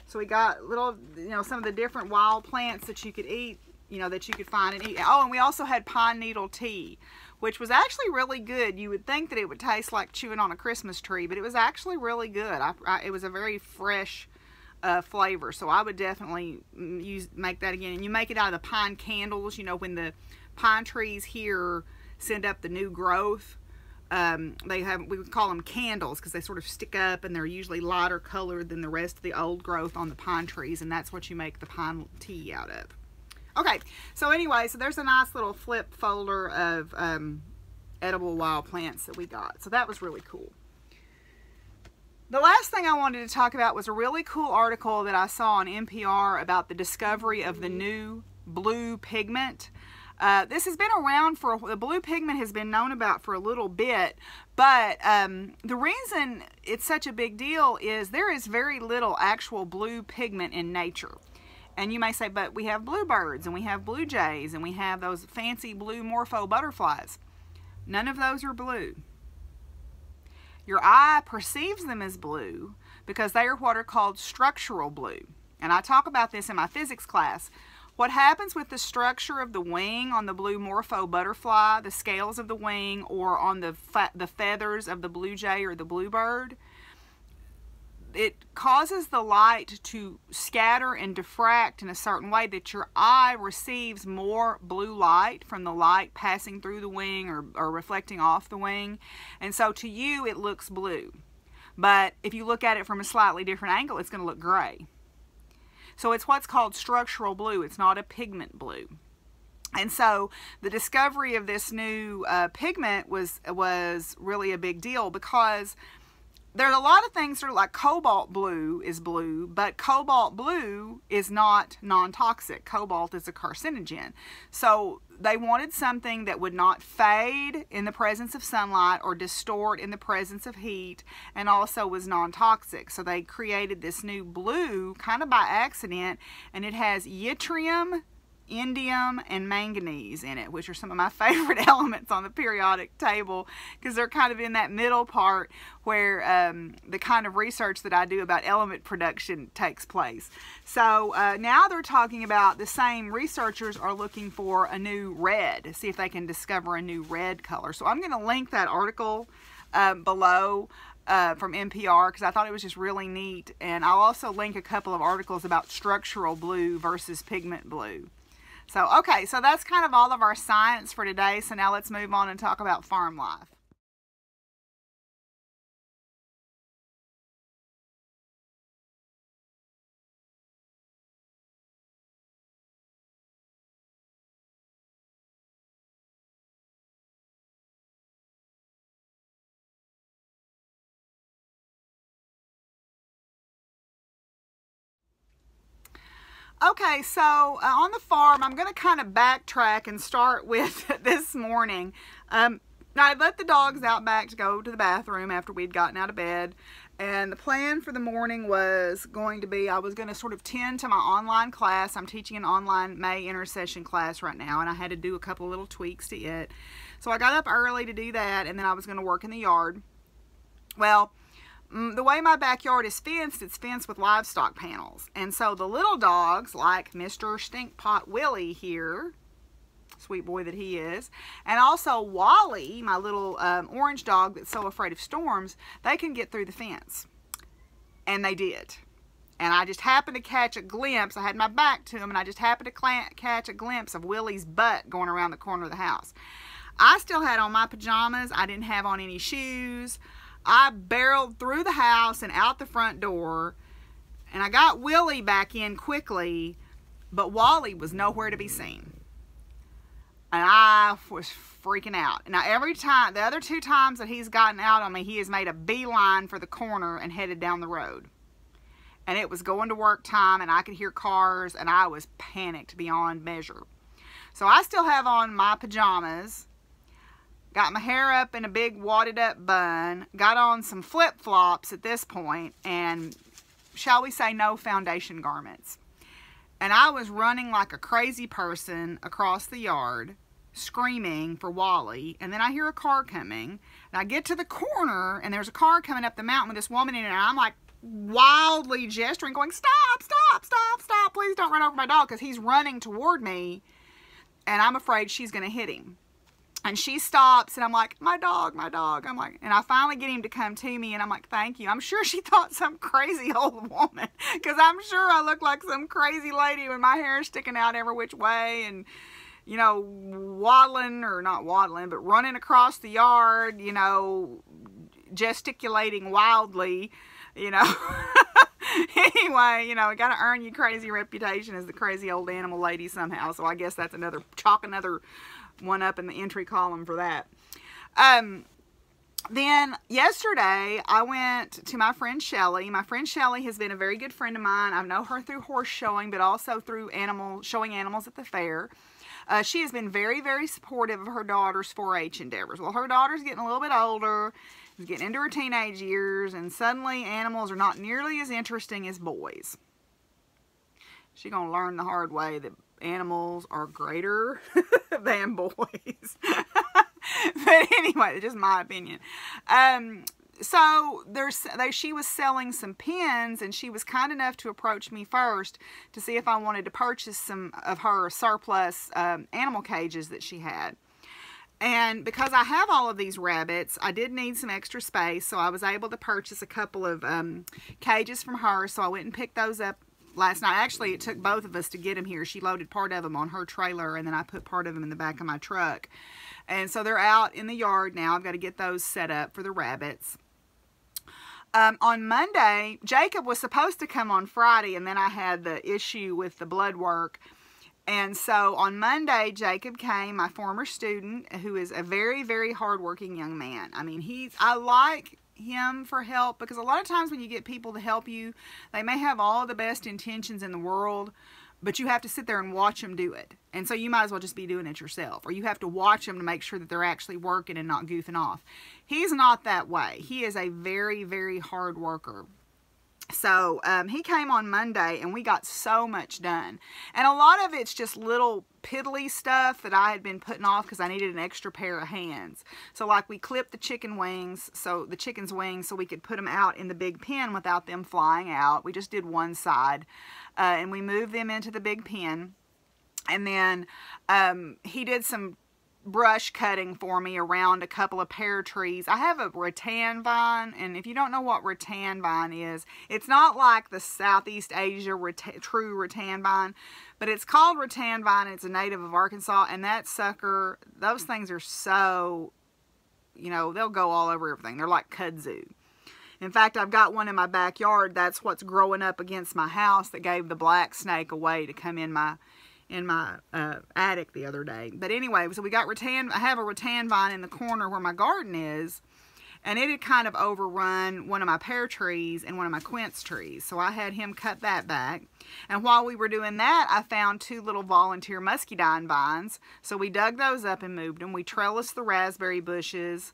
so we got little, some of the different wild plants that you could eat, that you could find and eat. Oh, and we also had pine needle tea, which was actually really good. You would think that it would taste like chewing on a Christmas tree, but it was actually really good. It was a very fresh flavor, so I would definitely make that again. And you make it out of the pine candles. When the pine trees here send up the new growth, we would call them candles because they sort of stick up and they're usually lighter colored than the rest of the old growth on the pine trees, and that's what you make the pine tea out of. Okay, so anyway, so there's a nice little flip folder of edible wild plants that we got. So that was really cool. The last thing I wanted to talk about was a really cool article that I saw on NPR about the discovery of the new blue pigment. This has been around the blue pigment has been known about for a little bit, but the reason it's such a big deal is there is very little actual blue pigment in nature. And you may say, but we have bluebirds and we have blue jays and we have those fancy blue morpho butterflies. None of those are blue. Your eye perceives them as blue because they are what are called structural blue. And I talk about this in my physics class. What happens with the structure of the wing on the blue morpho butterfly, the scales of the wing, or on the feathers of the blue jay or the bluebird, it causes the light to scatter and diffract in a certain way that your eye receives more blue light from the light passing through the wing or reflecting off the wing. And so to you, it looks blue. But if you look at it from a slightly different angle, it's going to look gray. So it's what's called structural blue. It's not a pigment blue. And so the discovery of this new pigment was really a big deal because there's a lot of things that are like cobalt blue is blue, but cobalt blue is not non-toxic. Cobalt is a carcinogen. So they wanted something that would not fade in the presence of sunlight or distort in the presence of heat, and also was non-toxic. So they created this new blue kind of by accident, and it has yttrium, indium, and manganese in it, which are some of my favorite elements on the periodic table, because they're kind of in that middle part where the kind of research that I do about element production takes place. So now they're talking about, the same researchers are looking for a new red, see if they can discover a new red color. So I'm going to link that article below from NPR, because I thought it was just really neat, and I'll also link a couple of articles about structural blue versus pigment blue. So, okay, so that's kind of all of our science for today. So now let's move on and talk about farm life. Okay, so on the farm, I'm going to kind of backtrack and start with this morning. I let the dogs out back to go to the bathroom after we'd gotten out of bed. And the plan for the morning was going to be, I was going to sort of tend to my online class. I'm teaching an online May intercession class right now, and I had to do a couple of little tweaks to it. So I got up early to do that, and then I was going to work in the yard. Well, the way my backyard is fenced, it's fenced with livestock panels. And so the little dogs, like Mr. Stinkpot Willie here, sweet boy that he is, and also Wally, my little orange dog that's so afraid of storms, they can get through the fence. And they did. And I just happened to catch a glimpse. I had my back to him, and I just happened to catch a glimpse of Willie's butt going around the corner of the house. I still had on my pajamas. I didn't have on any shoes. I barreled through the house and out the front door, and I got Willie back in quickly, but Wally was nowhere to be seen. And I was freaking out. Now, every time, the other 2 times that he's gotten out on me, he has made a beeline for the corner and headed down the road. And it was going to work time, and I could hear cars, and I was panicked beyond measure. So I still have on my pajamas. Got my hair up in a big wadded up bun, got on some flip-flops at this point, and shall we say no foundation garments. And I was running like a crazy person across the yard, screaming for Wally, and then I hear a car coming, and I get to the corner, and there's a car coming up the mountain with this woman in it, and I'm like wildly gesturing, going, stop, stop, stop, stop, please don't run over my dog, because he's running toward me, and I'm afraid she's going to hit him. And she stops, and I'm like, my dog, my dog. I'm like, and I finally get him to come to me, and I'm like, thank you. I'm sure she thought some crazy old woman, because I'm sure I look like some crazy lady with my hair sticking out every which way, and, you know, waddling, or not waddling, but running across the yard, you know, gesticulating wildly, you know. Anyway, you know, you got to earn your crazy reputation as the crazy old animal lady somehow. So I guess that's another, chalk another one up in the entry column for that. Then yesterday I went to my friend Shelly. My friend Shelly has been a very good friend of mine. I know her through horse showing, but also through showing animals at the fair. She has been very, very supportive of her daughter's 4-H endeavors. Well, her daughter's getting a little bit older, is getting into her teenage years, and suddenly animals are not nearly as interesting as boys. She's going to learn the hard way that animals are greater than boys. But anyway, just my opinion. So she was selling some pins, and she was kind enough to approach me first to see if I wanted to purchase some of her surplus animal cages that she had. And because I have all of these rabbits, I did need some extra space, so I was able to purchase a couple of cages from her. So I went and picked those up last night. Actually, it took both of us to get them here. She loaded part of them on her trailer, and then I put part of them in the back of my truck. And so they're out in the yard now. I've got to get those set up for the rabbits. On Monday, Jacob was supposed to come on Friday, and then I had the issue with the blood work. And so on Monday, Jacob came, my former student, who is a very, very hardworking young man. I mean, I like him for help, because a lot of times when you get people to help you, they may have all the best intentions in the world, but you have to sit there and watch them do it. And so you might as well just be doing it yourself, or you have to watch them to make sure that they're actually working and not goofing off. He's not that way. He is a very, very hard worker. So he came on Monday and we got so much done. And a lot of it's just little piddly stuff that I had been putting off because I needed an extra pair of hands. So like we clipped the chicken wings, so the chicken's wings, so we could put them out in the big pen without them flying out. We just did one side and we moved them into the big pen. And then he did some brush cutting for me around a couple of pear trees. I have a rattan vine, and if you don't know what rattan vine is, it's not like the Southeast Asia true rattan vine, but it's called rattan vine. It's a native of Arkansas, and that sucker, those things are so, you know, they'll go all over everything. They're like kudzu. In fact, I've got one in my backyard. That's what's growing up against my house that gave the black snake away to come in my attic the other day. But anyway, so we got rattan. I have a rattan vine in the corner where my garden is, and it had kind of overrun one of my pear trees and one of my quince trees. So I had him cut that back. And while we were doing that, I found 2 little volunteer muscadine vines. So we dug those up and moved them. We trellised the raspberry bushes.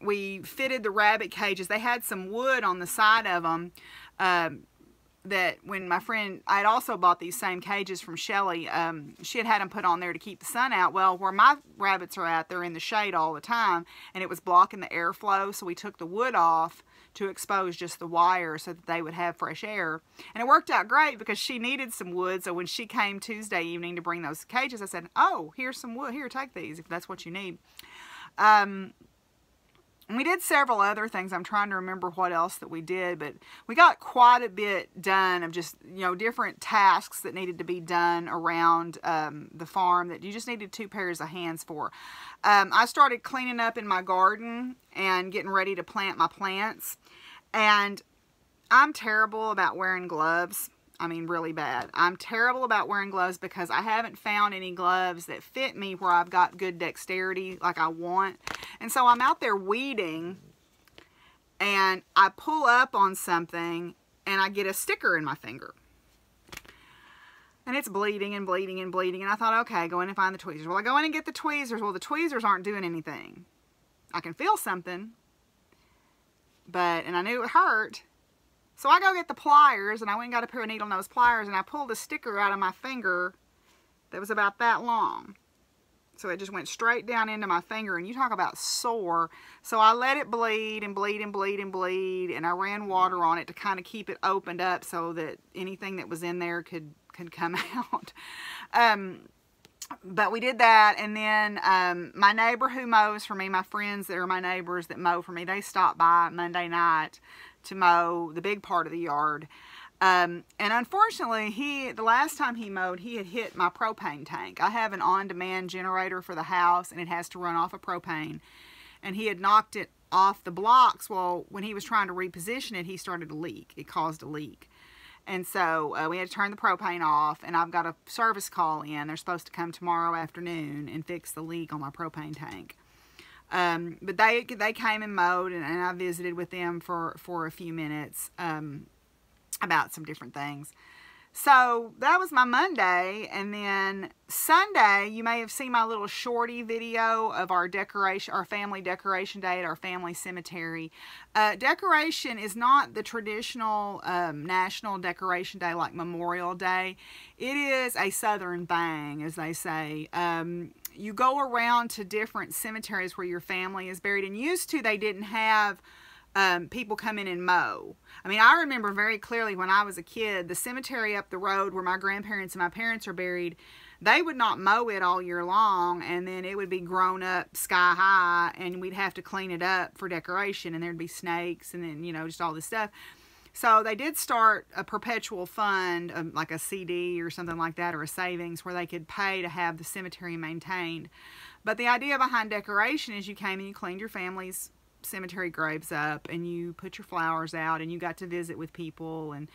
We fitted the rabbit cages. They had some wood on the side of them. That when my friend, I had also bought these same cages from Shelly, she had them put on there to keep the sun out. Well, where my rabbits are at, they're in the shade all the time, and it was blocking the airflow, so we took the wood off to expose just the wire so that they would have fresh air. And it worked out great because she needed some wood, so when she came Tuesday evening to bring those cages, I said, oh, here's some wood, here, take these if that's what you need. We did several other things. I'm trying to remember what else that we did, but we got quite a bit done of just, you know, different tasks that needed to be done around the farm that you just needed 2 pairs of hands for. I started cleaning up in my garden and getting ready to plant my plants, and I'm terrible about wearing gloves. I mean, really bad. I'm terrible about wearing gloves because I haven't found any gloves that fit me where I've got good dexterity like I want. And so I'm out there weeding, and I pull up on something, and I get a sticker in my finger. And it's bleeding and bleeding and bleeding. And I thought, okay, go in and find the tweezers. Well, I go in and get the tweezers. Well, the tweezers aren't doing anything. I can feel something, and I knew it hurt. So I go get the pliers, and I went and got a pair of needle nose pliers, and I pulled a sticker out of my finger that was about that long. So it just went straight down into my finger, and you talk about sore. So I let it bleed and bleed and bleed and bleed, and I ran water on it to kind of keep it opened up so that anything that was in there could come out. But we did that, and then my neighbor who mows for me, my friends that are my neighbors that mow for me, they stopped by Monday night to mow the big part of the yard. And unfortunately, the last time he mowed, he had hit my propane tank. I have an on-demand generator for the house, and it has to run off of propane. And he had knocked it off the blocks. Well, when he was trying to reposition it, he started to leak. It caused a leak. And so we had to turn the propane off, and I've got a service call in. They're supposed to come tomorrow afternoon and fix the leak on my propane tank. But they came and mowed, and I visited with them for a few minutes about some different things. So that was my Monday, and then Sunday, you may have seen my little shorty video of our family decoration day at our family cemetery. Decoration is not the traditional national decoration day like Memorial Day. It is a Southern thing, as they say. You go around to different cemeteries where your family is buried, and used to they didn't have people come in and mow. I mean, I remember very clearly when I was a kid, the cemetery up the road where my grandparents and my parents are buried, they would not mow it all year long, and then it would be grown up sky high, and we'd have to clean it up for decoration, and there'd be snakes, and then, you know, just all this stuff. So they did start a perpetual fund, like a CD or something like that, or a savings, where they could pay to have the cemetery maintained. But the idea behind decoration is you came and you cleaned your family's cemetery graves up, and you put your flowers out, and you got to visit with people and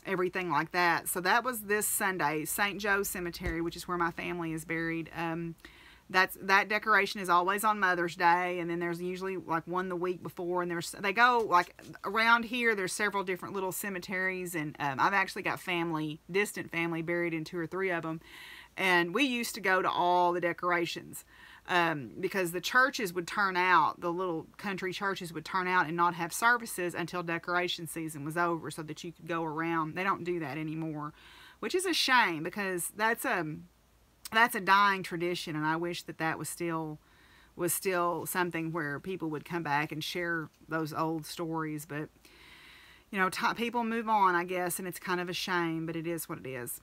everything like that. So that was this Sunday, St. Joe's Cemetery, which is where my family is buried. that decoration is always on Mother's Day, and then there's usually like one the week before, and they go like around here. There's several different little cemeteries, and I've actually got distant family buried in 2 or 3 of them, and we used to go to all the decorations because the churches would turn out, the little country churches would turn out and not have services until decoration season was over, so that you could go around. They don't do that anymore, which is a shame, because that's a dying tradition, and I wish that was still something where people would come back and share those old stories. But you know, people move on, I guess, and it's kind of a shame, but it is what it is.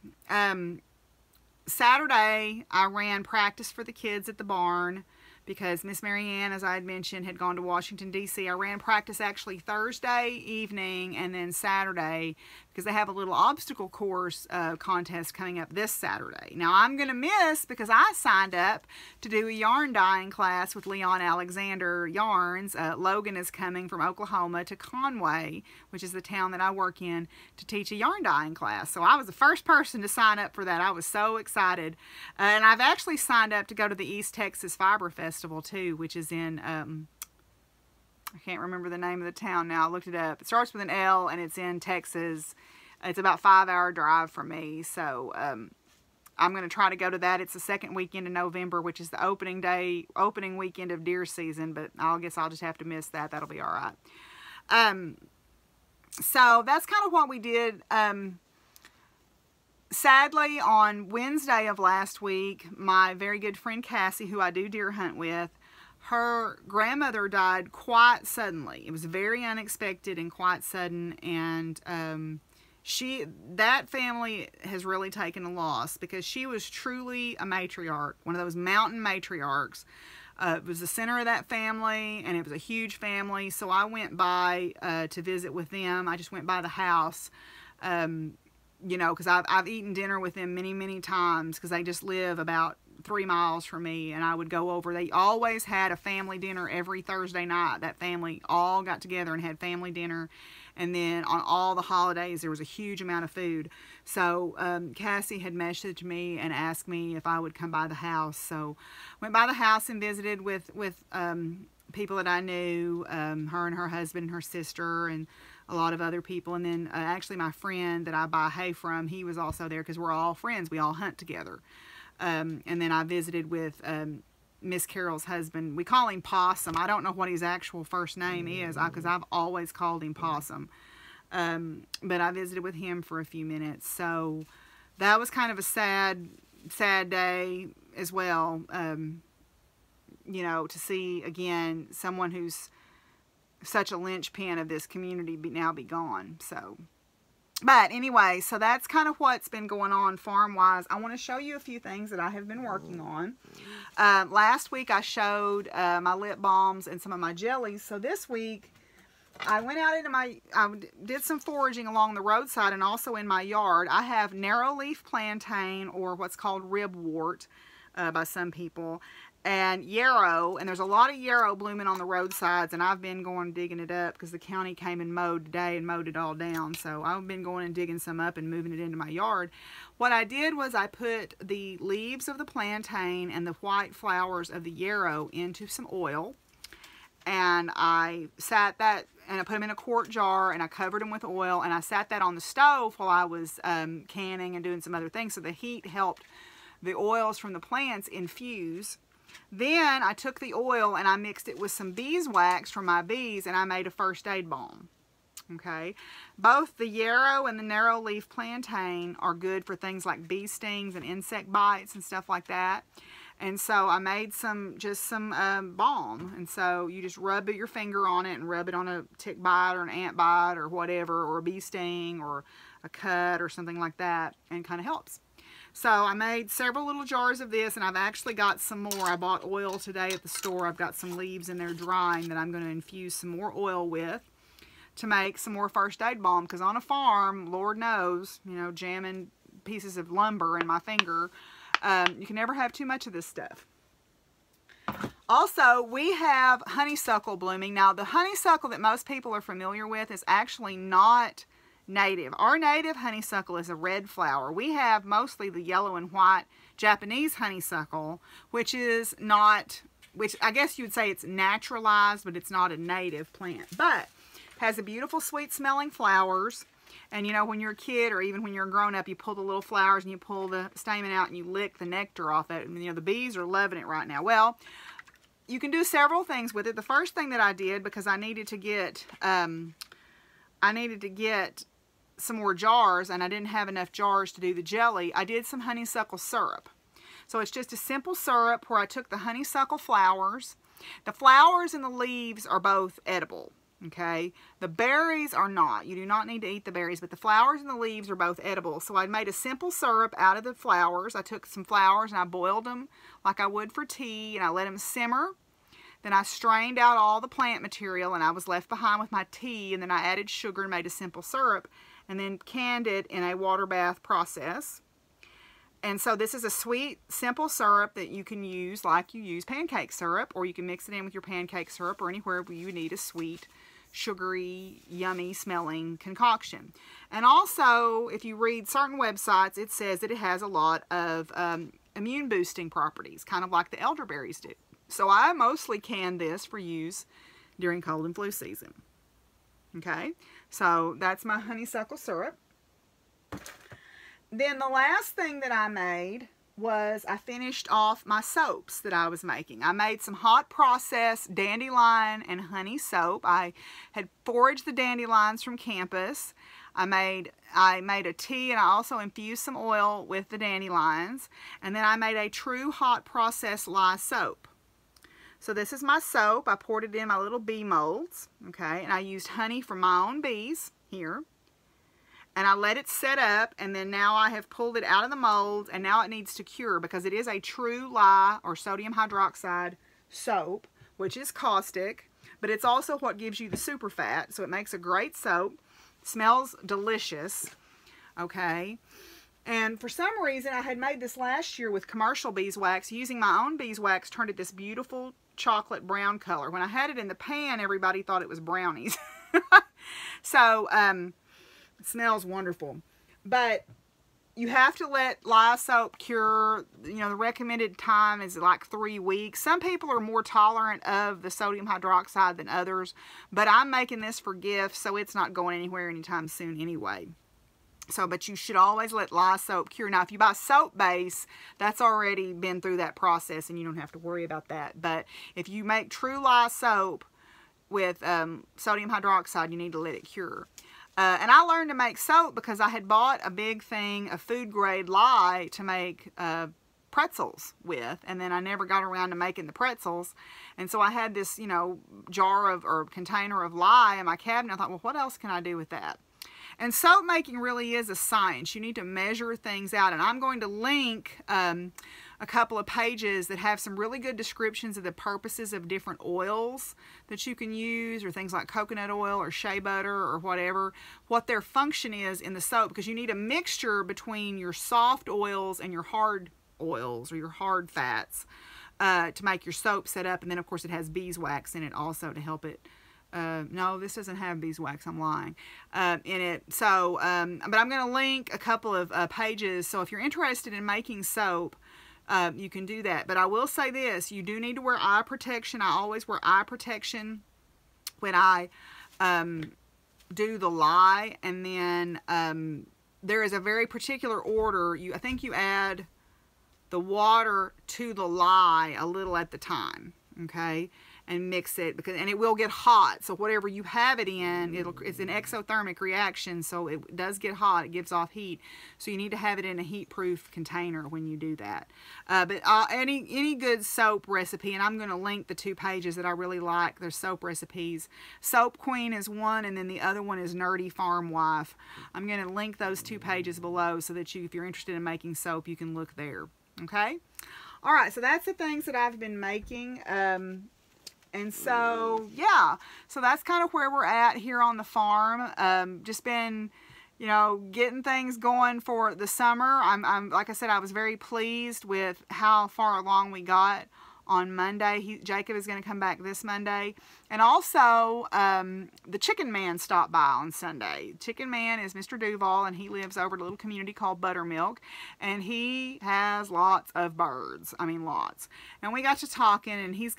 Saturday, I ran practice for the kids at the barn because Miss Marianne, as I had mentioned, had gone to Washington, D.C. I ran practice actually Thursday evening and then Saturday, because they have a little obstacle course contest coming up this Saturday. Now, I'm going to miss because I signed up to do a yarn dyeing class with Leon Alexander Yarns. Logan is coming from Oklahoma to Conway, which is the town that I work in, to teach a yarn dyeing class. So I was the first person to sign up for that. I was so excited. And I've actually signed up to go to the East Texas Fiber Festival too, which is in, I can't remember the name of the town now. I looked it up. It starts with an L, and it's in Texas. It's about a 5-hour drive from me. So I'm going to try to go to that. It's the second weekend in November, which is the opening weekend of deer season. But I guess I'll just have to miss that. That'll be all right. So that's kind of what we did. Sadly, on Wednesday of last week, my very good friend Cassie, who I do deer hunt with, her grandmother died quite suddenly. It was very unexpected and quite sudden, and that family has really taken a loss, because she was truly a matriarch, one of those mountain matriarchs. It was the center of that family, and it was a huge family, so I went by to visit with them. I just went by the house, you know, because I've eaten dinner with them many, many times, because they just live about 3 miles from me, and I would go over. They always had a family dinner every Thursday night. That family all got together and had family dinner, and then on all the holidays there was a huge amount of food. So Cassie had messaged me and asked me if I would come by the house. So went by the house and visited with people that I knew, her and her husband and her sister and a lot of other people. And then actually my friend that I buy hay from, he was also there, because we're all friends. We all hunt together. And then I visited with Miss Carol's husband. We call him Possum. I don't know what his actual first name is, because I've always called him Possum. But I visited with him for a few minutes. So that was kind of a sad day as well. You know, to see, again, someone who's such a linchpin of this community now be gone. So, but anyway, so that's kind of what's been going on farm-wise. I want to show you a few things that I have been working on. Last week I showed my lip balms and some of my jellies. So this week I went out into I did some foraging along the roadside and also in my yard. I have narrow leaf plantain, or what's called ribwort by some people, and yarrow, and there's a lot of yarrow blooming on the roadsides, and I've been going digging it up because the county came and mowed today and mowed it all down. So I've been going and digging some up and moving it into my yard. What I did was I put the leaves of the plantain and the white flowers of the yarrow into some oil, and I sat that, and I put them in a quart jar, and I covered them with oil, and I sat that on the stove while I was canning and doing some other things, so the heat helped the oils from the plants infuse. Then I took the oil and I mixed it with some beeswax from my bees, and I made a first aid balm. Okay, both the yarrow and the narrow leaf plantain are good for things like bee stings and insect bites and stuff like that. And so I made some balm, and so you just rub your finger on it and rub it on a tick bite or an ant bite or whatever, or a bee sting or a cut or something like that, and it kind of helps. So I made several little jars of this, and I've actually got some more. I bought oil today at the store. I've got some leaves in there drying that I'm going to infuse some more oil with to make some more first aid balm, because on a farm, Lord knows, you know, jamming pieces of lumber in my finger, you can never have too much of this stuff. Also, we have honeysuckle blooming. Now, the honeysuckle that most people are familiar with is actually not native. Our native honeysuckle is a red flower. We have mostly the yellow and white Japanese honeysuckle, which is not, which I guess you would say it's naturalized, but it's not a native plant. But has a beautiful sweet smelling flowers. And you know, when you're a kid or even when you're a grown up, you pull the little flowers and you pull the stamen out and you lick the nectar off it. And you know, the bees are loving it right now. Well, you can do several things with it. The first thing that I did, because I needed to get some more jars and I didn't have enough jars to do the jelly, I did some honeysuckle syrup. So it's just a simple syrup where I took the honeysuckle flowers. The flowers and the leaves are both edible. Okay, the berries are not. You do not need to eat the berries, but the flowers and the leaves are both edible. So I made a simple syrup out of the flowers. I took some flowers and I boiled them like I would for tea, and I let them simmer. Then I strained out all the plant material and I was left behind with my tea, and then I added sugar and made a simple syrup and then canned it in a water bath process. And so this is a sweet, simple syrup that you can use like you use pancake syrup, or you can mix it in with your pancake syrup or anywhere where you need a sweet, sugary, yummy smelling concoction. And also, if you read certain websites, it says that it has a lot of immune boosting properties, kind of like the elderberries do. So I mostly can this for use during cold and flu season. Okay, so that's my honeysuckle syrup. Then the last thing that I made was I finished off my soaps that I was making. I made some hot process dandelion and honey soap. I had foraged the dandelions from campus. I made a tea, and I also infused some oil with the dandelions. And then I made a true hot process lye soap. So this is my soap. I poured it in my little bee molds, okay, and I used honey from my own bees here. And I let it set up, and then now I have pulled it out of the molds, and now it needs to cure because it is a true lye or sodium hydroxide soap, which is caustic, but it's also what gives you the super fat, so it makes a great soap. It smells delicious, okay? And for some reason, I had made this last year with commercial beeswax. Using my own beeswax turned it this beautiful chocolate brown color. When I had it in the pan, everybody thought it was brownies. So, it smells wonderful. But you have to let lye soap cure. You know, the recommended time is like 3 weeks. Some people are more tolerant of the sodium hydroxide than others, but I'm making this for gifts, so it's not going anywhere anytime soon anyway. So, but you should always let lye soap cure. Now, if you buy soap base, that's already been through that process and you don't have to worry about that. But if you make true lye soap with sodium hydroxide, you need to let it cure. And I learned to make soap because I had bought a big thing of food grade lye to make pretzels with, and then I never got around to making the pretzels. And so I had this, you know, jar of or container of lye in my cabinet. I thought, well, what else can I do with that? And soap making really is a science. You need to measure things out, and I'm going to link a couple of pages that have some really good descriptions of the purposes of different oils that you can use, or things like coconut oil or shea butter or whatever, what their function is in the soap, because you need a mixture between your soft oils and your hard oils or your hard fats to make your soap set up. And then of course it has beeswax in it also to help it. No, this doesn't have beeswax, I'm lying, in it. So, but I'm going to link a couple of pages, so if you're interested in making soap, you can do that. But I will say this, you do need to wear eye protection. I always wear eye protection when I do the lye, and then there is a very particular order. I think you add the water to the lye a little at the time, okay? And mix it, and it will get hot. So whatever you have it in, it's an exothermic reaction, so it does get hot. It gives off heat. So you need to have it in a heat-proof container when you do that. But any good soap recipe, and I'm going to link the 2 pages that I really like. They're soap recipes. Soap Queen is one, and then the other one is Nerdy Farm Wife. I'm going to link those 2 pages below so that if you're interested in making soap, you can look there. Okay? All right, so that's the things that I've been making. And so, yeah, so that's kind of where we're at here on the farm. Just been, you know, getting things going for the summer. I'm like I said, I was very pleased with how far along we got on Monday. Jacob is going to come back this Monday. And also, the Chicken Man stopped by on Sunday. Chicken Man is Mr. Duval, and he lives over at a little community called Buttermilk. And he has lots of birds. I mean, lots. And we got to talking, and he's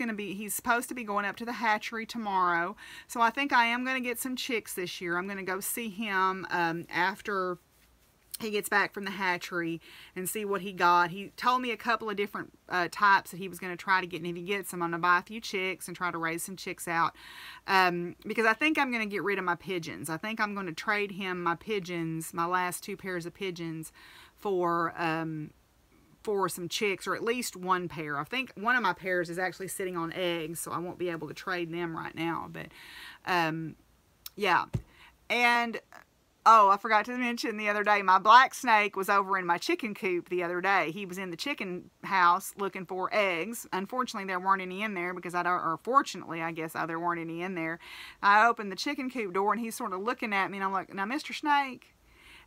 supposed to be going up to the hatchery tomorrow. So I think I am going to get some chicks this year. I'm going to go see him after he gets back from the hatchery and see what he got. He told me a couple of different types that he was going to try to get, and if he gets them, I'm going to buy a few chicks and try to raise some chicks out, because I think I'm going to get rid of my pigeons. I think I'm going to trade him my pigeons, my last 2 pairs of pigeons, for some chicks, or at least 1 pair. I think one of my pairs is actually sitting on eggs, so I won't be able to trade them right now, but yeah. And oh, I forgot to mention the other day, my black snake was over in my chicken coop the other day. He was in the chicken house looking for eggs. Unfortunately, there weren't any in there because or fortunately, I guess, there weren't any in there. I opened the chicken coop door and he's sort of looking at me and I'm like, now, Mr. Snake.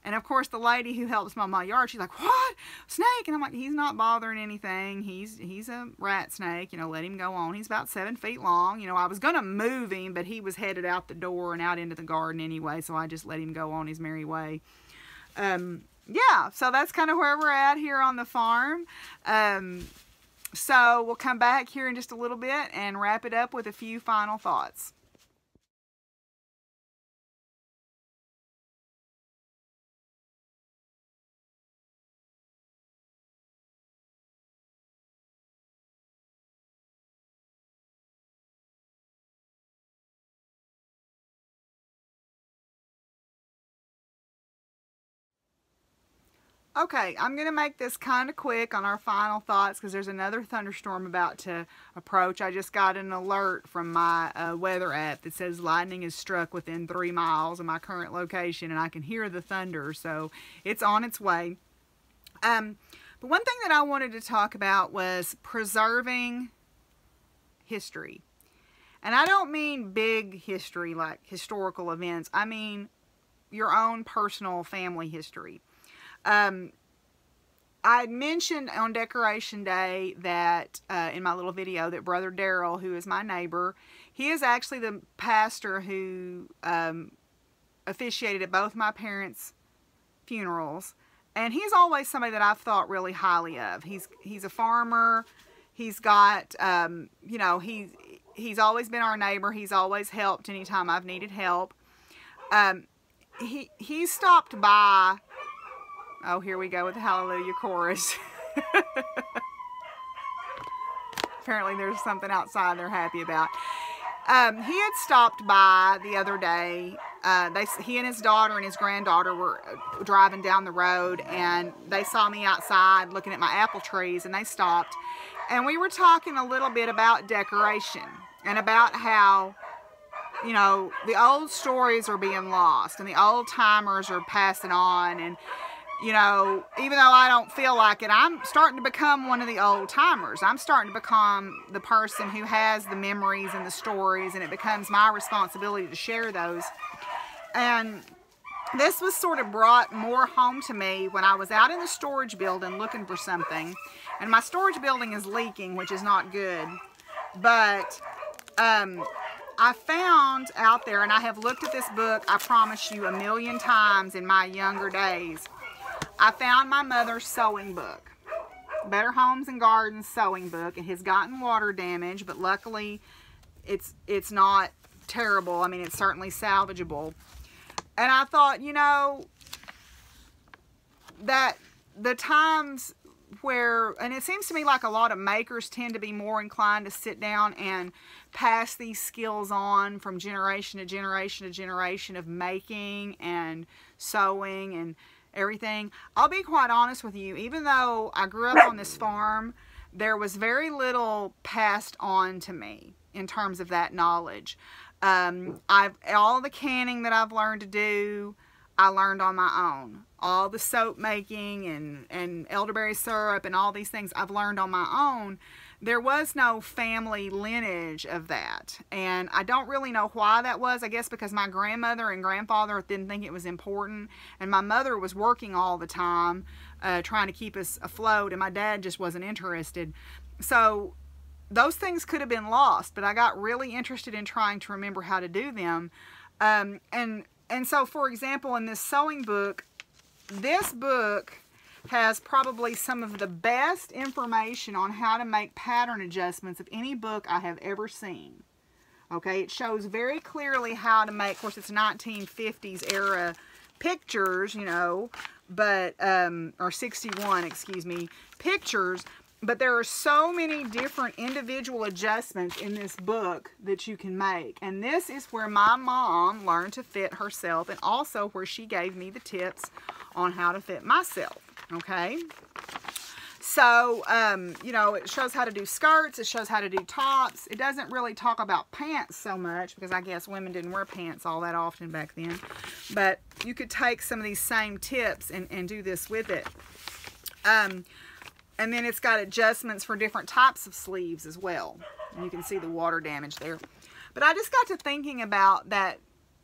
And of course, the lady who helps mow my yard, she's like, what? Snake? And I'm like, he's not bothering anything. He's a rat snake. You know, let him go on. He's about 7 feet long. You know, I was going to move him, but he was headed out the door and out into the garden anyway, so I just let him go on his merry way. Yeah, so that's kind of where we're at here on the farm. So we'll come back here in just a little bit and wrap it up with a few final thoughts. Okay, I'm going to make this kind of quick on our final thoughts because there's another thunderstorm about to approach. I just got an alert from my weather app that says lightning is struck within 3 miles of my current location, and I can hear the thunder, so it's on its way. But one thing that I wanted to talk about was preserving history. And I don't mean big history like historical events. I mean your own personal family history. I mentioned on Decoration Day that in my little video that Brother Daryl, who is my neighbor, he is actually the pastor who officiated at both my parents' funerals, and he's always somebody that I've thought really highly of. He's a farmer. He's got you know, he's always been our neighbor. He's always helped anytime I've needed help. He stopped by. Oh, here we go with the Hallelujah chorus. Apparently there's something outside they're happy about. He had stopped by the other day. He and his daughter and his granddaughter were driving down the road, and they saw me outside looking at my apple trees, and they stopped. And we were talking a little bit about decoration and about how, you know, the old stories are being lost and the old timers are passing on. And you know, even though I don't feel like it, I'm starting to become one of the old timers. I'm starting to become the person who has the memories and the stories, and it becomes my responsibility to share those. And this was sort of brought more home to me when I was out in the storage building looking for something. And my storage building is leaking, which is not good. But I found out there, and I have looked at this book, I promise you, 1,000,000 times in my younger days. I found my mother's sewing book, Better Homes and Gardens sewing book. It has gotten water damage, but luckily it's not terrible. I mean, it's certainly salvageable. And I thought, you know, that the times where, and it seems to me like a lot of makers tend to be more inclined to sit down and pass these skills on from generation to generation to generation of making and sewing and everything. I'll be quite honest with you, even though I grew up on this farm, there was very little passed on to me in terms of that knowledge. All the canning that I've learned to do, I learned on my own. All the soap making and elderberry syrup and all these things I've learned on my own. There was no family lineage of that. And I don't really know why that was. I guess because my grandmother and grandfather didn't think it was important. And my mother was working all the time, trying to keep us afloat. And my dad just wasn't interested. So those things could have been lost, but I got really interested in trying to remember how to do them. And so, for example, in this sewing book, this book has probably some of the best information on how to make pattern adjustments of any book I have ever seen. Okay, it shows very clearly how to make, of course it's 1950s era pictures, you know, but, or 61, excuse me, pictures, but there are so many different individual adjustments in this book that you can make. And this is where my mom learned to fit herself, and also where she gave me the tips on how to fit myself. Okay, so you know, it shows how to do skirts, it shows how to do tops. It doesn't really talk about pants so much, because I guess women didn't wear pants all that often back then, but you could take some of these same tips and do this with it. And then it's got adjustments for different types of sleeves as well. And you can see the water damage there. But I just got to thinking about that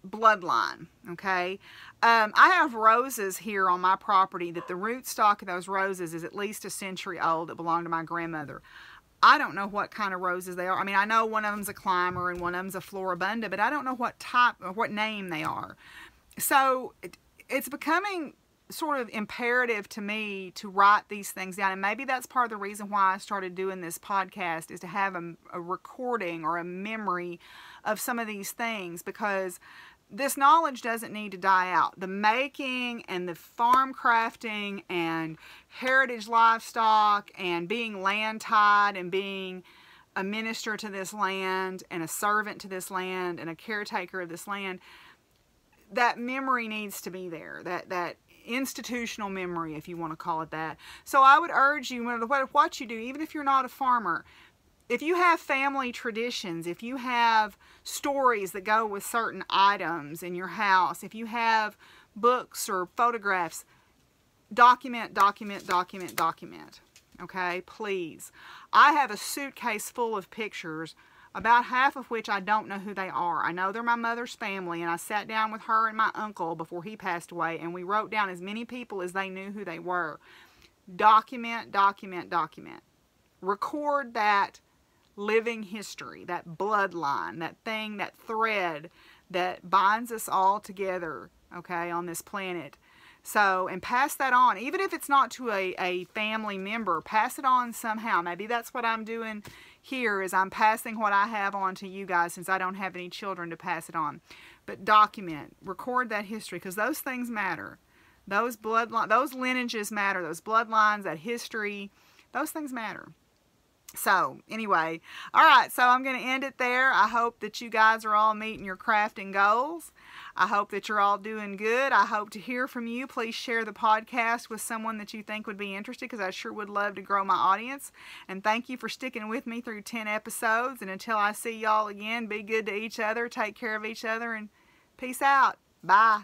bloodline, okay? I have roses here on my property that the rootstock of those roses is at least a century old, that belonged to my grandmother. I don't know what kind of roses they are. I mean, I know one of them's a climber and one of them's a floribunda, but I don't know what type or what name they are. So it's becoming sort of imperative to me to write these things down, and maybe that's part of the reason why I started doing this podcast, is to have a recording or a memory of some of these things, because this knowledge doesn't need to die out. The making and the farm crafting and heritage livestock and being land tied and being a minister to this land and a servant to this land and a caretaker of this land, that memory needs to be there, that institutional memory, if you want to call it that. So I would urge you, no matter what you do, even if you're not a farmer, if you have family traditions, if you have stories that go with certain items in your house, if you have books or photographs, document, document, document, document. Okay, please. I have a suitcase full of pictures, about half of which I don't know who they are. I know they're my mother's family, and I sat down with her and my uncle before he passed away, and we wrote down as many people as they knew who they were. Document, document, document. Record that living history, that bloodline, that thing, that thread that binds us all together, okay, on this planet. So, and pass that on, even if it's not to a family member, pass it on somehow. Maybe that's what I'm doing here, is I'm passing what I have on to you guys, since I don't have any children to pass it on. But document, record that history, because those things matter. Those bloodlines, those lineages matter, those bloodlines, that history, those things matter. So, anyway, all right, so I'm going to end it there. I hope that you guys are all meeting your crafting goals. I hope that you're all doing good. I hope to hear from you. Please share the podcast with someone that you think would be interested, because I sure would love to grow my audience. And thank you for sticking with me through 10 episodes. And until I see y'all again, be good to each other, take care of each other, and peace out. Bye.